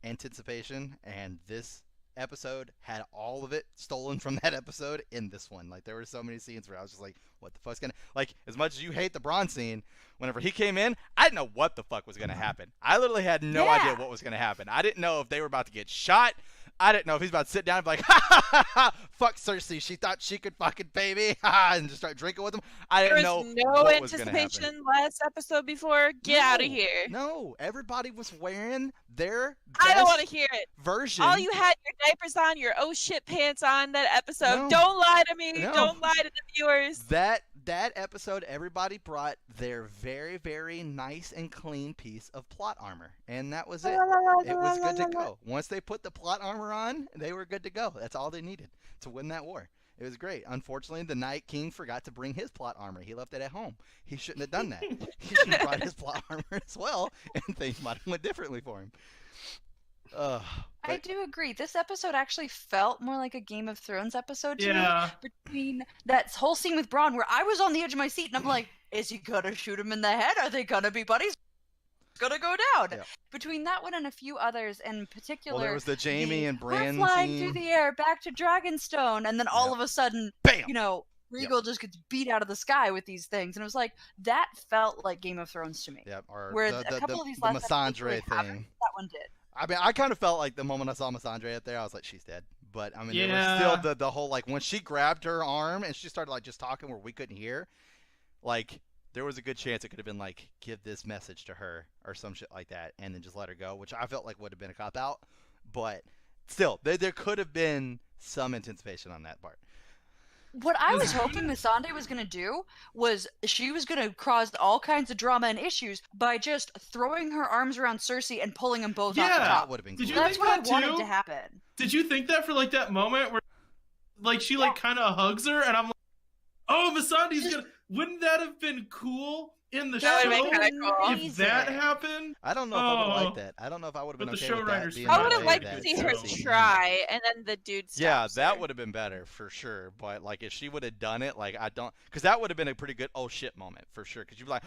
anticipation, and this episode had all of it stolen from that episode in this one. Like, there were so many scenes where I was just like, what the fuck's gonna, like, as much as you hate the Bronn scene, whenever he came in, I didn't know what the fuck was gonna happen. I literally had no idea what was gonna happen. I didn't know if they were about to get shot. I didn't know if he's about to sit down and be like, ha ha ha ha, fuck Cersei, she thought she could fucking pay me, and just start drinking with him. I didn't know what was gonna happen. There was no anticipation last episode before. Get out of here. No, everybody was wearing their I don't want to hear it. Version. All you had your diapers on, your oh shit pants on that episode. No. Don't lie to me. No. Don't lie to the viewers. That episode, everybody brought their very, very nice and clean piece of plot armor, and that was it. It was good to go. Once they put the plot armor on, they were good to go. That's all they needed to win that war. It was great. Unfortunately, the Night King forgot to bring his plot armor. He left it at home. He shouldn't have done that. He should have brought his plot armor as well, and things might have went differently for him. I do agree. This episode actually felt more like a Game of Thrones episode to me. Between that whole scene with Bronn, where I was on the edge of my seat, and I'm like, is he gonna shoot him in the head? Are they gonna be buddies? It's gonna go down. Yeah. Between that one and a few others, in particular, there was the Jaime and Bran we're flying scene through the air back to Dragonstone, and then all of a sudden, bam! Regal just gets beat out of the sky with these things, and it was like that felt like Game of Thrones to me. Yeah, or where a couple of these last Melisandre really thing. That one did. I mean, I kind of felt like the moment I saw Melisandre up there, I was like, she's dead. But I mean, there was still the whole, like, when she grabbed her arm and she started like just talking where we couldn't hear, like, there was a good chance it could have been like, give this message to her or some shit like that, and then just let her go, which I felt like would have been a cop out. But still, there could have been some anticipation on that part. What I was hoping Missandei was going to do was she was going to cause all kinds of drama and issues by just throwing her arms around Cersei and pulling them both off the top. That would have been cool. That's what I wanted to happen. Did you think that for like that moment where like she like kind of hugs her and I'm like, oh, Missandei's gonna, wouldn't that have been cool in the show if that happened? I don't know if I would have liked that. I don't know if I would have been okay with that being I would have liked to see her try and then the dude stops that would have been better for sure. But like if she would have done it, like because that would have been a pretty good oh shit moment for sure. Because you'd be like,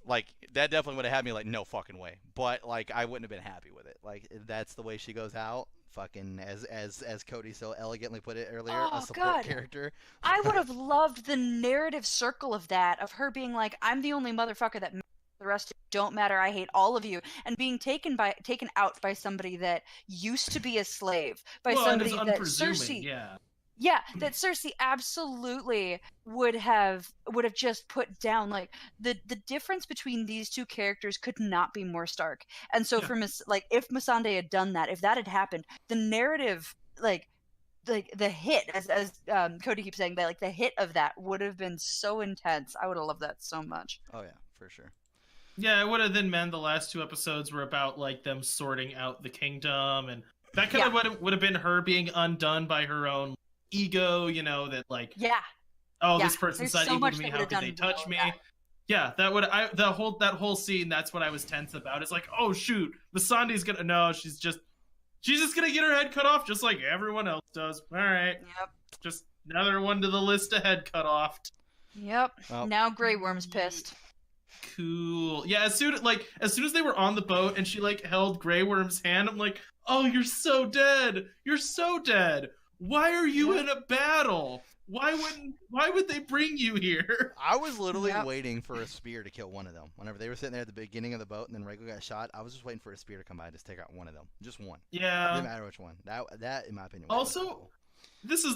like that definitely would have had me like no fucking way. But like I wouldn't have been happy with it. Like that's the way she goes out. Fucking as Cody so elegantly put it earlier, a support character. I would have loved the narrative circle of that, of her being like, I'm the only motherfucker that the rest don't matter, I hate all of you, and being taken out by somebody that used to be a slave, by somebody that Cersei that Cersei absolutely would have just put down. Like the difference between these two characters could not be more stark. And so for if Missandei had done that, if that had happened, the narrative like the hit, as Cody keeps saying, that like the hit of that would have been so intense. I would have loved that so much. Oh yeah, for sure. Yeah, it would have then meant the last two episodes were about like them sorting out the kingdom and That kind of would have been her being undone by her own ego, you know, that like, this person's not equal to me. How could they touch me? Yeah, that whole scene. That's what I was tense about. It's like, oh shoot, Misande's gonna she's just gonna get her head cut off, just like everyone else does. All right, just another one to the list of head cut off. Yep. Well, now Grey Worm's pissed. Cool. Yeah, as soon as they were on the boat and she like held Grey Worm's hand, I'm like, oh, you're so dead. You're so dead. Why are you in a battle? Why would they bring you here? I was literally waiting for a spear to kill one of them. Whenever they were sitting there at the beginning of the boat and then Rhaegal got shot, I was just waiting for a spear to come by and just take out one of them. Just one. Yeah. It didn't matter which one. That in my opinion. Also, cool. this is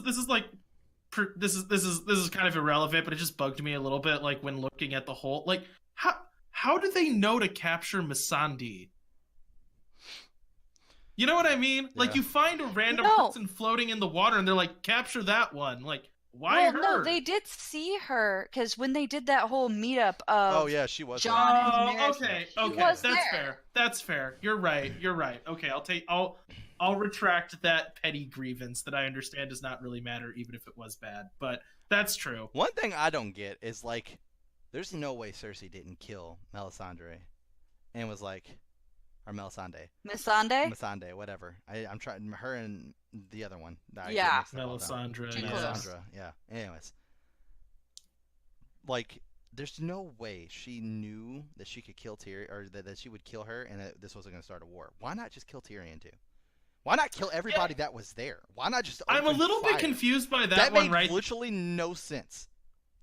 kind of irrelevant, but it just bugged me a little bit. Like when looking at the whole, like how do they know to capture Missandei? You know what I mean? Yeah. Like you find a random person floating in the water, and they're like, capture that one. Like, why her? No, they did see her because when they did that whole meetup of she was. John okay, that's fair. You're right. Okay, I'll retract that petty grievance that I understand does not really matter, even if it was bad. But that's true. One thing I don't get is like, there's no way Cersei didn't kill Melisandre, and was like, or Melisande. Missandei, whatever. I'm trying her and the other one. Melisandre. Yeah. Anyways, like, there's no way she knew that she could kill Tyrion, or that she would kill her, and that this wasn't going to start a war. Why not just kill Tyrion too? Why not kill everybody that was there? Why not just open I'm a little fire? bit confused by that one, right? That made literally no sense.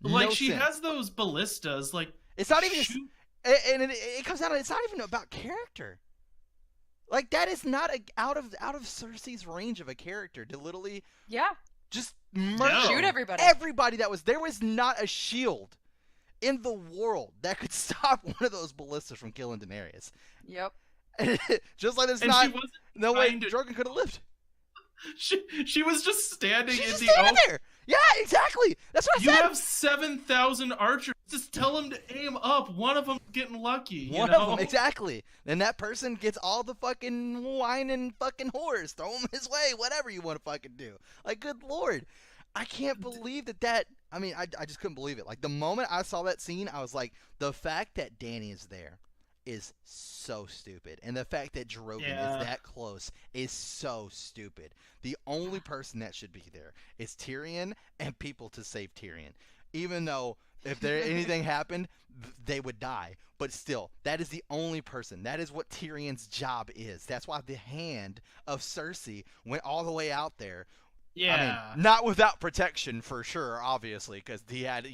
Like, she has those ballistas, like... It's not even... And it comes down to, it's not even about character. Like, that is not out of Cersei's range of a character to literally... just murder shoot everybody. Everybody that was... There was not a shield in the world that could stop one of those ballistas from killing Daenerys. Yep. Just like there's not... No way Drogon could have lived. She was just standing in the open. There. Yeah, exactly. That's what I said. You have 7,000 archers. Just tell them to aim up. One of them's getting lucky. One of them, exactly. Then that person gets all the fucking wine and fucking whores. Throw him his way. Whatever you want to fucking do. Like, good lord. I can't believe that... I mean, I just couldn't believe it. Like, the moment I saw that scene, I was like, the fact that Dany is there is so stupid, and the fact that Drogon is that close is so stupid. The only person that should be there is Tyrion and people to save Tyrion. Even though if there anything happened, they would die. But still, that is the only person. That is what Tyrion's job is. That's why the hand of Cersei went all the way out there. Yeah. I mean, not without protection for sure, obviously, because he had,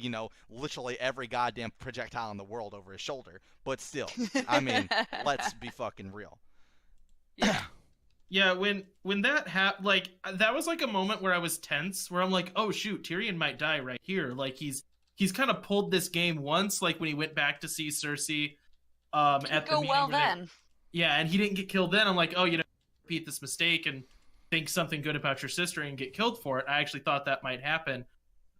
literally every goddamn projectile in the world over his shoulder. But still, I mean, let's be fucking real. Yeah. Yeah, when that happened, like, that was like a moment where I was tense, where I'm like, oh shoot, Tyrion might die right here. Like, he's kind of pulled this game once, like when he went back to see Cersei at the meeting. Then. Yeah, and he didn't get killed then. I'm like, oh, repeat this mistake and think something good about your sister and get killed for it. I actually thought that might happen.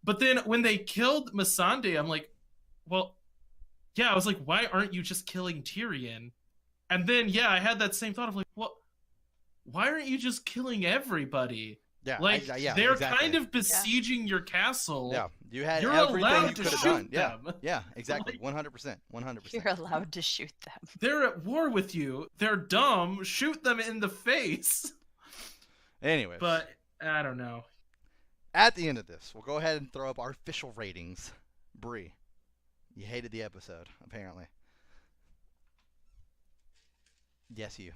But then when they killed Missandei, I'm like, well, yeah, I was like, why aren't you just killing Tyrion? And then, I had that same thought of like, well, why aren't you just killing everybody? Yeah, like they're exactly. Kind of besieging your castle. Yeah, you had You're everything you could have done. Them. Yeah, exactly. 100%. 100%. You're allowed to shoot them. They're at war with you. They're dumb. Shoot them in the face. Anyway, but I don't know. At the end of this, we'll go ahead and throw up our official ratings. Bree, you hated the episode, apparently. Yes, you.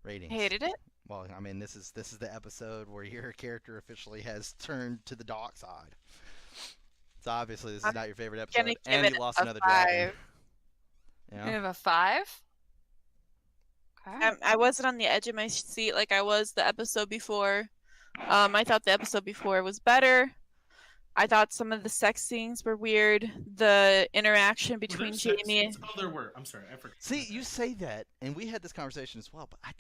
Ratings. Hated it? Well, I mean, this is the episode where your character officially has turned to the dark side. So obviously, this is not your favorite episode, and you lost another dragon. You have a 5? Okay. I wasn't on the edge of my seat like I was the episode before. I thought the episode before was better. I thought some of the sex scenes were weird. The interaction between Jaime. Oh, there were. I'm sorry, I forgot. See, you say that, and we had this conversation as well, but I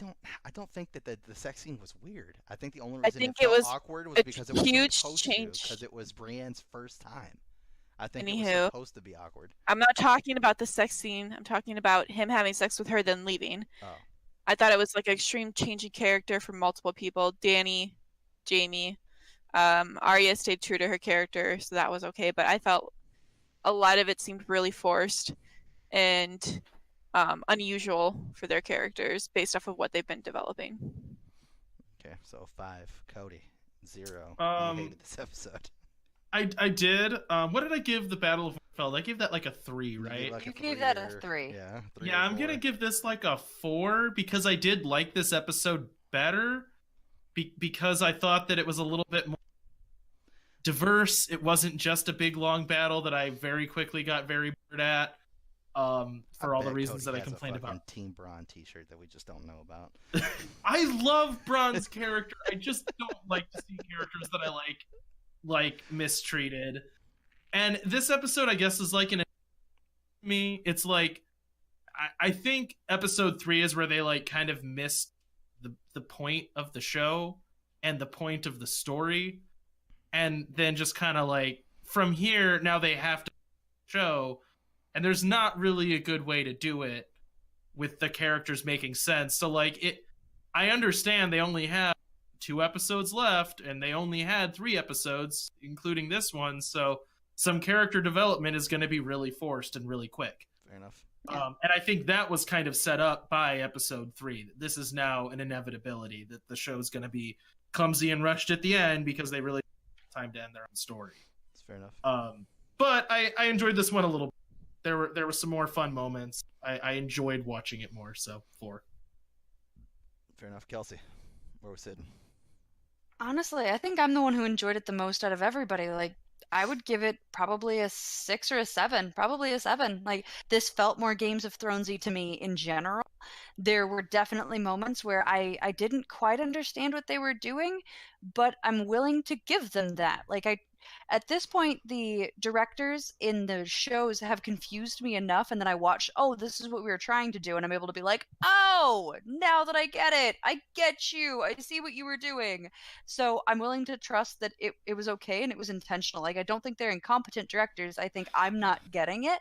don't think that the sex scene was weird. I think the only reason it felt awkward was because it was huge supposed change. Because it was Brienne's first time. I think it was supposed to be awkward. I'm not talking about the sex scene. I'm talking about him having sex with her then leaving. Oh. I thought it was like an extreme change in character from multiple people. Dani, Jamie, Arya stayed true to her character, so that was okay. But I felt a lot of it seemed really forced and unusual for their characters based off of what they've been developing. Okay, so 5, Cody, 0. Um, You hated this episode. I did. What did I give the Battle of Winterfell? I gave that like a 3, right? Like You a gave 3 that a or- 3. Yeah, 3 Yeah, or I'm gonna 4. give this like a 4 because I did like this episode better because I thought that it was a little bit more diverse. It wasn't just a big long battle that I very quickly got very bored at. For all the bet reasons Cody that I has a complained fucking about. Team Braun t-shirt that we just don't know about. I love Braun's character. I just don't like to see characters that I like mistreated. And this episode, I guess, is like me. It's like I think episode 3 is where they like kind of missed the point of the show and the point of the story, and then just kind of like from here now they have to show, and there's not really a good way to do it with the characters making sense. So like I understand they only have 2 episodes left and they only had 3 episodes including this one, so some character development is going to be really forced and really quick. Fair enough. Yeah. And I think that was kind of set up by episode 3. This is now an inevitability that the show's going to be clumsy and rushed at the end because they really don't have time to end their own story. That's fair enough. But I enjoyed this one a little bit. There were some more fun moments. I enjoyed watching it more, so 4. Fair enough. Kelsey, where we sitting? Honestly, I think I'm the one who enjoyed it the most out of everybody. Like, I would give it probably a 6 or a 7. Probably a 7. Like, this felt more Games of Thronesy to me in general. There were definitely moments where I didn't quite understand what they were doing, but I'm willing to give them that. Like, at this point, the directors in the shows have confused me enough, and then I watch, oh, this is what we were trying to do, and I'm able to be like, oh, now that I get it, I get you, I see what you were doing. So I'm willing to trust that it was okay and it was intentional. Like, I don't think they're incompetent directors. I think I'm not getting it.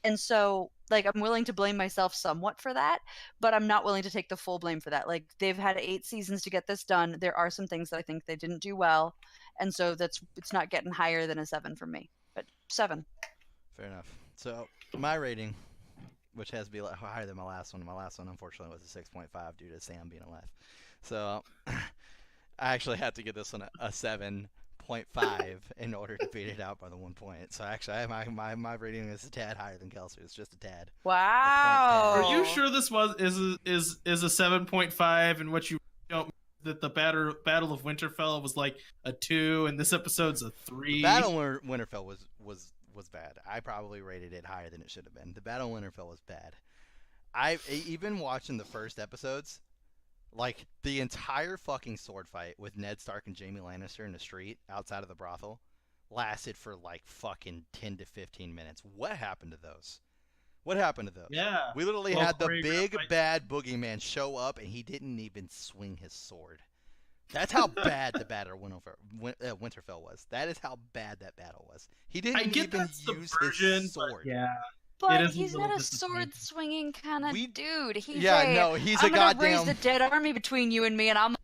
And so, like, I'm willing to blame myself somewhat for that, but I'm not willing to take the full blame for that. Like, they've had 8 seasons to get this done. There are some things that I think they didn't do well, and so it's not getting higher than a 7 from me. But 7. Fair enough. So my rating, which has to be higher than my last one. My last one, unfortunately, was a 6.5 due to Sam being alive. So I actually had to give this one a 7.5 in order to beat it out by the 1 point. So actually, my rating is a tad higher than Kelsey. It's just a tad. Wow. Are you sure this is a 7.5 and what you don't that the Battle of Winterfell was like a 2 and this episode's a 3? The Battle of Winterfell was bad. I probably rated it higher than it should have been. The Battle of Winterfell was bad. Even watching the first episodes, like the entire fucking sword fight with Ned Stark and Jaime Lannister in the street outside of the brothel lasted for like fucking 10 to 15 minutes. What happened to those? What happened to those? Yeah. We literally Well had the choreographed big fight. bad boogeyman show up and he didn't even swing his sword. That's how bad the Battle of Winterfell was. That is how bad that battle was. He didn't I get even that's the use version, his sword. but yeah. But is a he's little not a disappointing. sword swinging kind of dude. He's He's I'm a gonna raise goddamn. the dead army between you and me, and I'm gonna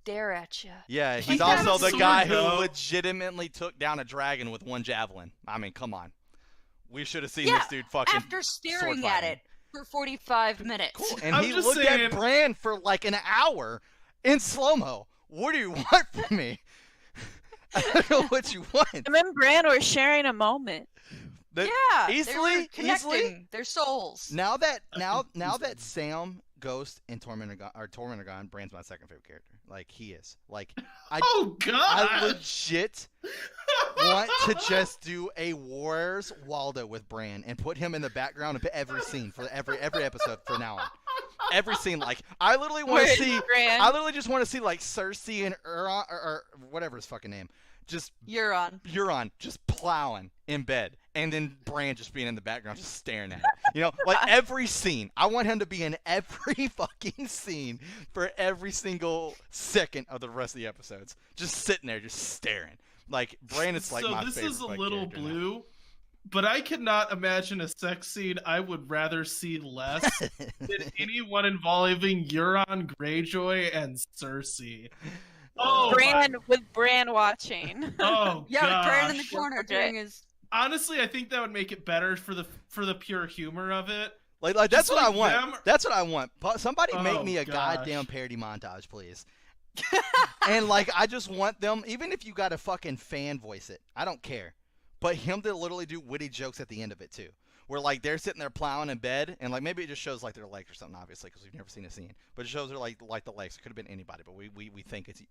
stare at you. Yeah, He's he's got also a the sword, guy who though. legitimately took down a dragon with 1 javelin. I mean, come on. We should have seen Yeah, this dude fucking After staring sword at fighting. it for 45 minutes. Cool. And I'm he just looked saying- at Bran for like an hour in slow-mo. What do you want from me? I don't know what you want. Him and Bran were sharing a moment. The- Yeah, they easily- were connecting easily- their souls. Now that Sam, Ghost, and Tormentor Bran's my second favorite character. Like he is. Like Oh God! I legit want to just do a Where's Waldo with Bran and put him in the background of every scene for every episode from now on. Every scene, like I literally want to Where's see. Bran? I literally just want to see like Cersei and Euron or whatever his fucking name, just Euron. just plowing in bed, and then Bran just being in the background, just staring at it. You know, like every scene. I want him to be in every fucking scene for every single second of the rest of the episodes. Just sitting there, just staring. Like Bran is like so my this favorite. is a fucking little character now. blue. but I cannot imagine a sex scene I would rather see less than anyone involving Euron Greyjoy and Cersei. Oh, with Bran watching. Oh, yeah, with Bran in the gosh. corner doing his. Honestly, I think that would make it better for the pure humor of it. Like that's Just what like I want. them- That's what I want. Somebody make Oh, me a gosh. goddamn parody montage, please. And like, I just want them, even if you got to fucking fan voice it, I don't care. But him to literally do witty jokes at the end of it too, where like they're sitting there plowing in bed, and like maybe it just shows like their legs or something, obviously, because we've never seen a scene. But it shows her like the legs. It could have been anybody, but we think it's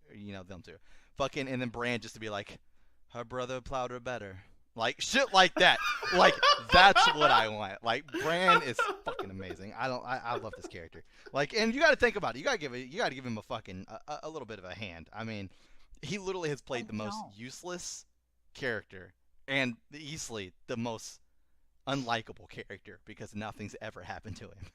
them too. Fucking, and then Bran just to be like, her brother plowed her better. Like shit like that. Like that's what I want. Like Bran is fucking amazing. I love this character. Like, and you got to think about it. You got to give him a fucking a little bit of a hand. I mean, he literally has played the most useless character and easily the most unlikable character because nothing's ever happened to him.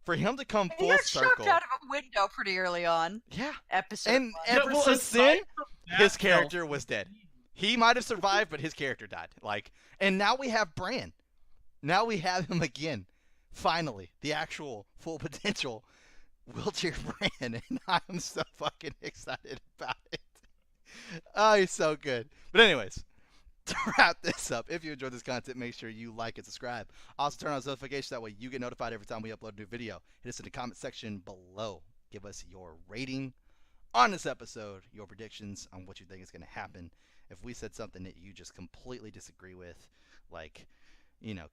For him to come full He got circle, shoved out of a window pretty early on. yeah. Episode. And one. ever well, since aside then, from that, his though, character was dead. He might have survived, but his character died. Like, and now we have Bran. Now we have him again. Finally, the actual full potential wheelchair Bran, and I'm so fucking excited about it. Oh, he's so good. But anyways, to wrap this up, if you enjoyed this content, make sure you like and subscribe. Also, turn on notifications. That way you get notified every time we upload a new video. Hit us in the comment section below. Give us your rating on this episode, your predictions on what you think is going to happen. If we said something that you just completely disagree with, like,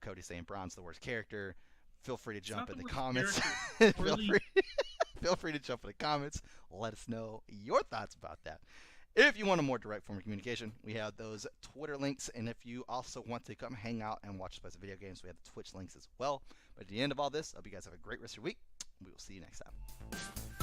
Cody saying Bron's the worst character, feel free to jump in the comments. Feel free to jump in the comments. Let us know your thoughts about that. If you want a more direct form of communication, we have those Twitter links. And if you also want to come hang out and watch us play video games, we have the Twitch links as well. But at the end of all this, I hope you guys have a great rest of your week. We will see you next time.